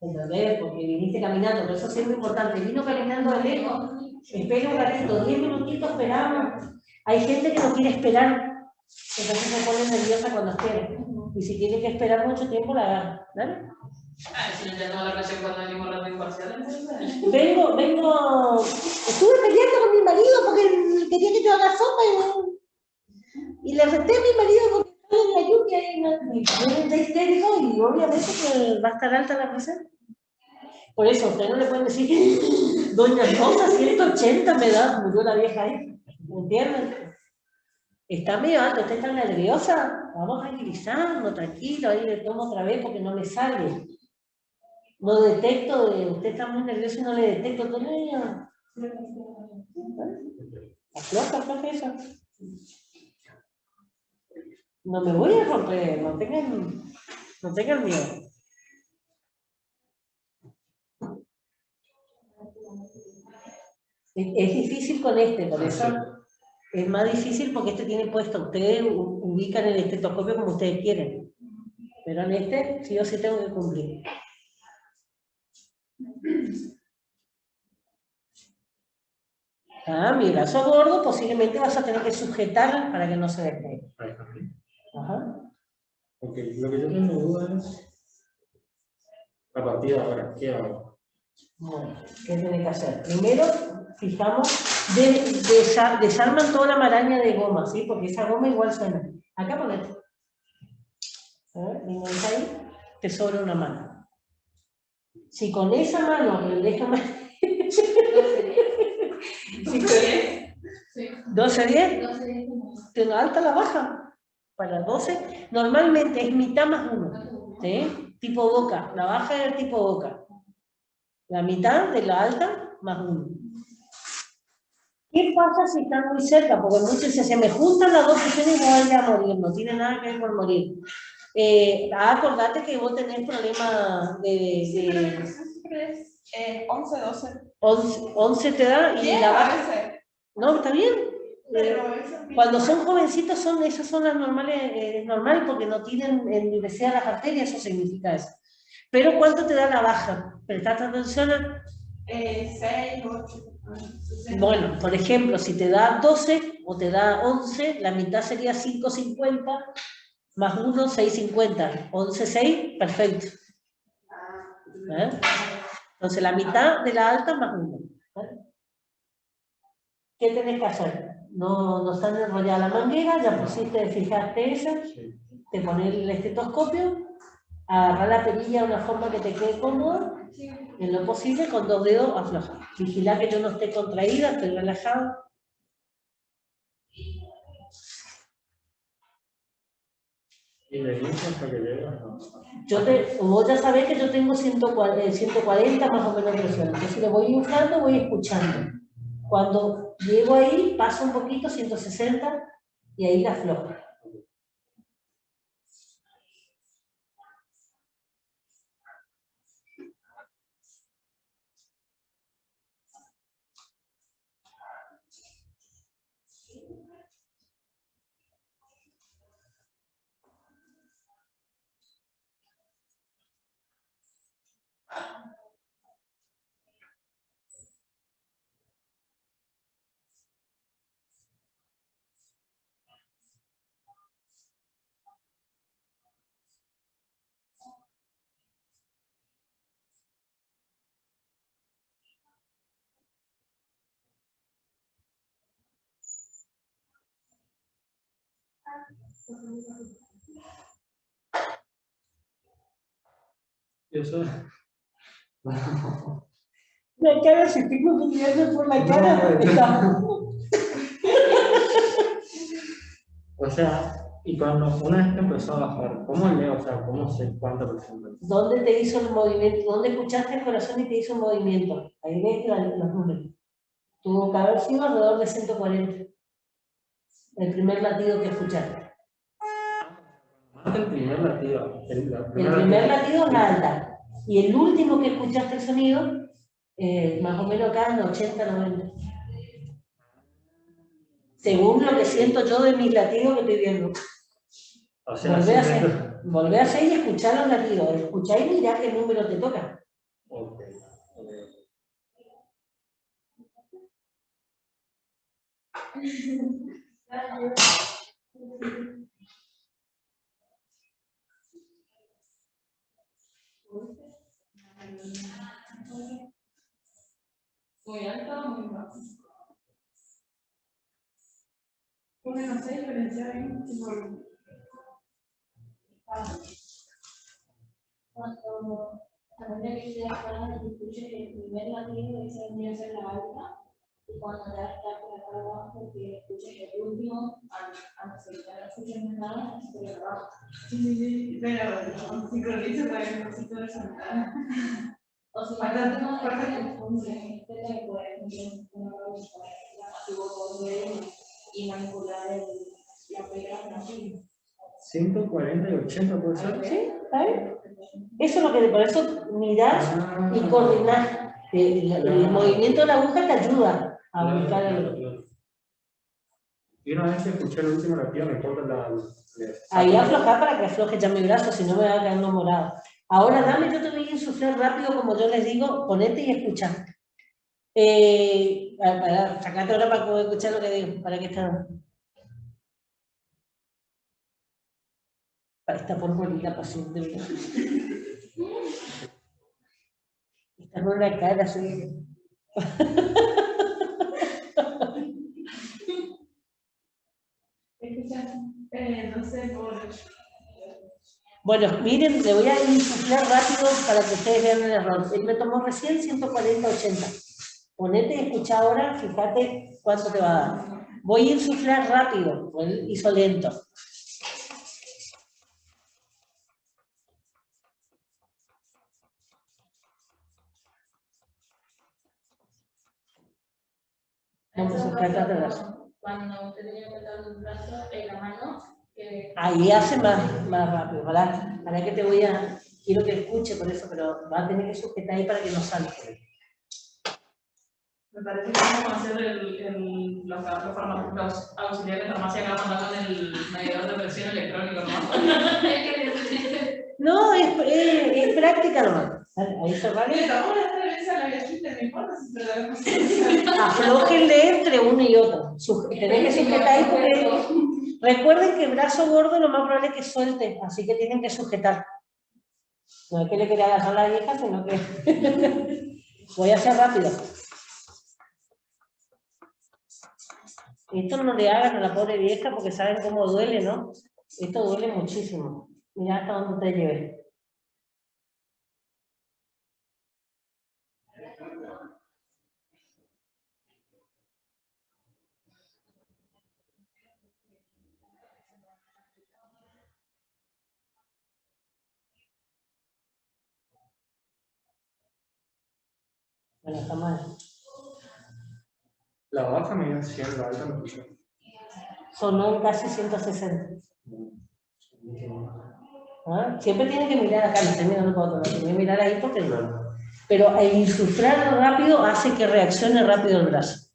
¿Entendés? Porque viniste caminando, por eso es muy importante. Vino caminando de lejos, espera un ratito, 10 minutitos esperamos. Hay gente que no quiere esperar, entonces se pone nerviosa cuando espera. Y si tiene que esperar mucho tiempo, la agarra. ¿Vale?
Si no tengo la relación cuando venimos las imparciales.
Estuve peleando con mi marido porque quería que yo haga sopa y le resté a mi marido porque estaba en la lluvia y está histérico y obviamente que va a estar alta la presión. Por eso, ustedes no le pueden decir, doña Rosa, 180 me da, murió la vieja ahí. ¿Entienden? Está medio alto, usted está nerviosa, vamos tranquilizando, tranquilo, ahí le tomo otra vez porque no le sale. No detecto, usted está muy nervioso y no le detecto todavía. Afloja eso. No me voy a romper, no tengan miedo. Es difícil con por eso es más difícil porque tiene puesto, ustedes ubican el estetoscopio como ustedes quieren, pero en sí o sí tengo que cumplir. Mi brazo gordo posiblemente vas a tener que sujetar para que no se despegue. Ajá.
Ok, lo que yo tengo duda es, a partir de ahora, ¿qué hago?
Bueno, ¿qué tienen que hacer? Primero, fijamos, desarman toda la maraña de goma, ¿sí? Porque esa goma igual suena. Acá ponete. A ver, venís ahí, te sobra una mano. Si con esa mano le deja más... ¿12-10? 12-10. ¿Te alta la baja? Para 12, normalmente es mitad más 1. ¿Sí? Tipo boca. La baja es el tipo boca. La mitad de la alta más 1. ¿Qué pasa si están muy cerca? Porque muchos dicen, se me juntan las dos presiones y voy a morir. No tiene nada que ver con morir. Acordate que vos tenés problemas de
11, 12.
11 te da y la baja. No, está bien. Cuando son jovencitos, esas son las normales, normal porque no tienen endurecidas las arterias, eso significa eso. Pero ¿cuánto te da la baja? ¿Prestaste atención?
6, 8.
Bueno, por ejemplo, si te da 12 o te da 11, la mitad sería 5,50 más 1, 6,50. 11,6, perfecto. Entonces la mitad de la alta más 1. ¿Qué tenés que hacer? No está enrollada la manguera, ya fijaste esa, te pones el estetoscopio, agarrar la perilla de una forma que te quede cómoda, en lo posible con 2 dedos aflojar. Vigila que yo no esté contraída, estoy relajada.
¿Y me dice hasta que llega?
Vos ya sabés que yo tengo 140 más o menos presión, entonces le voy inflando, voy escuchando. Cuando llego ahí, paso un poquito, 160, y ahí la aflojo.
Eso.
La cara, si tengo que tirarme por la cara, está.
O sea, y cuando una vez que empezó a bajar, ¿cómo leo? O sea, ¿cómo sé cuánta presión?
¿Dónde te hizo el movimiento? ¿Dónde escuchaste el corazón y te hizo un movimiento? Ahí ves los números. Tuvo que haber sido alrededor de 140. El primer latido que escuchaste.
El primer latido.
El primer latido es la alta. Y el último que escuchaste el sonido, más o menos acá en 80, 90. Según lo que siento yo de mis latidos que estoy viendo.
O sea,
Volvé a hacer y escuchar los latidos. Escuchá y mirá qué número te toca.
Muy alto o muy bajo.
Bueno, no sé diferenciar bien.
Cuando también que se acuerdan y escuché que el primer latido ese venía a ser la alta, y cuando ya está por acá abajo, que escuché que el último, antes de que ya no escuchen nada, se le abajo.
Sí, pero sincroniza también un poquito de esa ventana.
O si
Falta-
no,
falta-
y manipular la pega así.
140 y 80 puede ser.
¿Sí? ¿Está bien? Eso es lo que, por eso mirás y coordinás. El movimiento de la aguja te ayuda a ubicar el...
Y una vez que escuché el último latido, me importa
Ahí aflojar para que afloje ya mi brazo, si no me va quedando morado. Ahora dame, yo te voy a insuflar rápido, como yo les digo, ponete y escucha. Sacate ahora para poder escuchar lo que digo, para que está... Está por morir la paciente. Está con una cara así.
Escucha, no sé, por...
Bueno, miren, le voy a insuflar rápido para que ustedes vean el error. Él me tomó recién 140-80. Ponete y escucha ahora, fíjate cuánto te va a dar. Voy a insuflar rápido, él hizo lento. Vamos a tratar de ver.
Cuando usted tenía que meter un brazo en la mano,
Ahí hace más rápido, ¿verdad? Para que te voy a... Quiero que escuche por eso, pero va a tener que sujetar ahí para que no salga.
Me parece que vamos a hacer los auxiliares de farmacia que van con el medidor de presión electrónico, ¿no?
No, es práctica nomás. Ahí se va.
Estamos a la vez a la viejita, no importa si se la vemos.
Aflójenle entre uno y otro. Tenés que sujetar ahí porque recuerden que el brazo gordo lo más probable es que suelte, así que tienen que sujetar. No es que le quería agarrar a la vieja, sino que voy a hacer rápido. Esto no le hagan a la pobre vieja porque saben cómo duele, ¿no? Esto duele muchísimo. Mirá hasta dónde te llevé. Bueno, está mal.
La baja me dio 100, la alta me puso.
Sonó casi 160. ¿Ah? Siempre tienen que mirar acá, no estoy mirando para otro lado, tienen que mirar ahí porque no. Pero el insuflar rápido hace que reaccione rápido el brazo.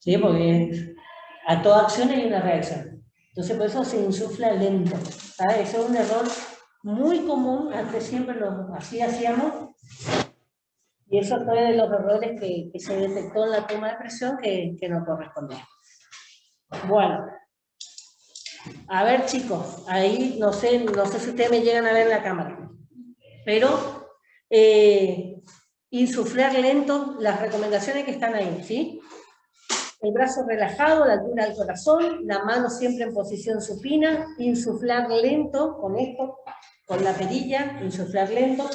¿Sí? Porque a toda acción hay una reacción. Entonces por eso se insufla lento. ¿Sabes? Eso es un error muy común, antes siempre así hacíamos. Y eso fue de los errores que se detectó en la toma de presión que no correspondía. Bueno. A ver, chicos, ahí no sé si ustedes me llegan a ver en la cámara, pero insuflar lento, las recomendaciones que están ahí, ¿sí? El brazo relajado, la altura del corazón, la mano siempre en posición supina, insuflar lento con esto, con la perilla, insuflar lento.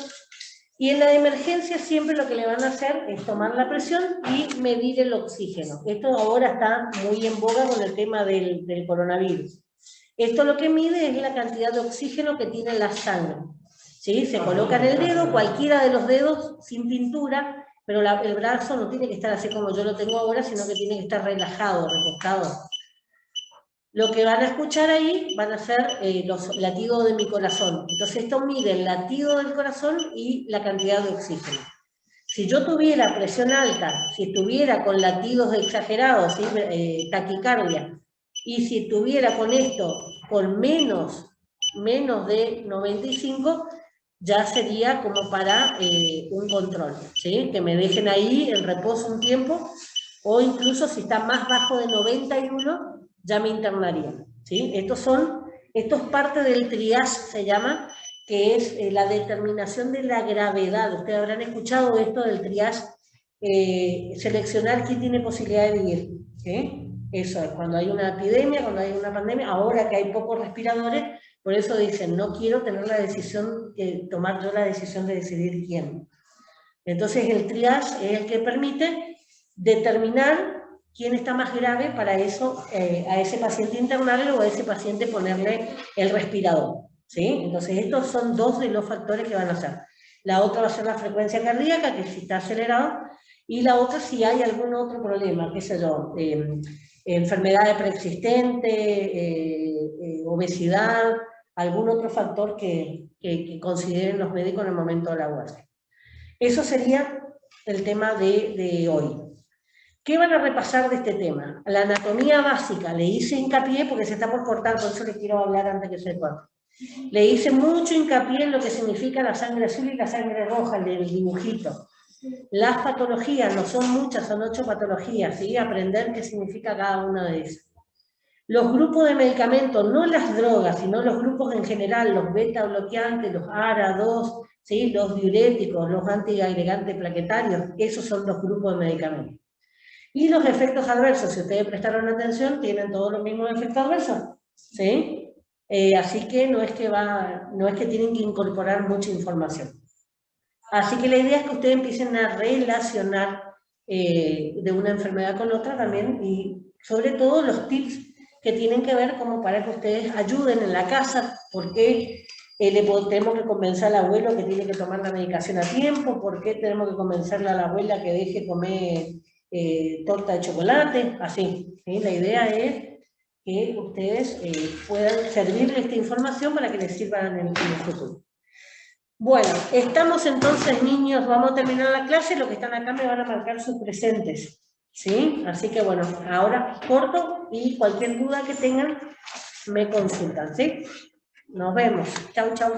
Y en la emergencia siempre lo que le van a hacer es tomar la presión y medir el oxígeno. Esto ahora está muy en boga con el tema del coronavirus. Esto lo que mide es la cantidad de oxígeno que tiene la sangre. ¿Sí? Se coloca en el dedo, cualquiera de los dedos, sin pintura, pero el brazo no tiene que estar así como yo lo tengo ahora, sino que tiene que estar relajado, recostado. Lo que van a escuchar ahí van a ser los latidos de mi corazón. Entonces esto mide el latido del corazón y la cantidad de oxígeno. Si yo tuviera presión alta, si estuviera con latidos exagerados, ¿sí? Taquicardia, y si tuviera con esto con menos de 95, ya sería como para un control, ¿sí? Que me dejen ahí en reposo un tiempo o incluso si está más bajo de 91, ya me internaría, ¿sí? Esto es parte del triage, se llama, que es la determinación de la gravedad. Ustedes habrán escuchado esto del triage, seleccionar quién tiene posibilidad de vivir, ¿sí? Eso es, cuando hay una epidemia, cuando hay una pandemia, ahora que hay pocos respiradores, por eso dicen, no quiero tener la decisión, tomar yo la decisión de decidir quién. Entonces el triage es el que permite determinar quién está más grave para eso, a ese paciente internarlo o a ese paciente ponerle el respirador, ¿sí? Entonces estos son dos de los factores que van a ser. La otra va a ser la frecuencia cardíaca, que si está acelerado, y la otra si hay algún otro problema, qué sé yo, enfermedades preexistentes, obesidad, algún otro factor que consideren los médicos en el momento de la guardia. Eso sería el tema de hoy. ¿Qué van a repasar de este tema? La anatomía básica, le hice hincapié porque se está por cortar, por eso les quiero hablar antes que se corte. Le hice mucho hincapié en lo que significa la sangre azul y la sangre roja, el del dibujito. Las patologías, no son muchas, son 8 patologías, ¿sí? Aprender qué significa cada una de esas. Los grupos de medicamentos, no las drogas, sino los grupos en general, los beta bloqueantes, los ARA2, ¿sí? Los diuréticos, los antiagregantes plaquetarios, esos son los grupos de medicamentos. Y los efectos adversos, si ustedes prestaron atención, tienen todos los mismos efectos adversos, ¿sí? Así que no es que tienen que incorporar mucha información. Así que la idea es que ustedes empiecen a relacionar de una enfermedad con otra también, y sobre todo los tips que tienen que ver como para que ustedes ayuden en la casa, porque tenemos que convencer al abuelo que tiene que tomar la medicación a tiempo, porque tenemos que convencerle a la abuela que deje comer torta de chocolate, así, ¿sí? La idea es que ustedes puedan servirle esta información para que les sirva en el futuro. Bueno, estamos entonces, niños, vamos a terminar la clase, los que están acá me van a marcar sus presentes, ¿sí? Así que bueno, ahora corto y cualquier duda que tengan me consultan, ¿sí? Nos vemos. Chau, chau.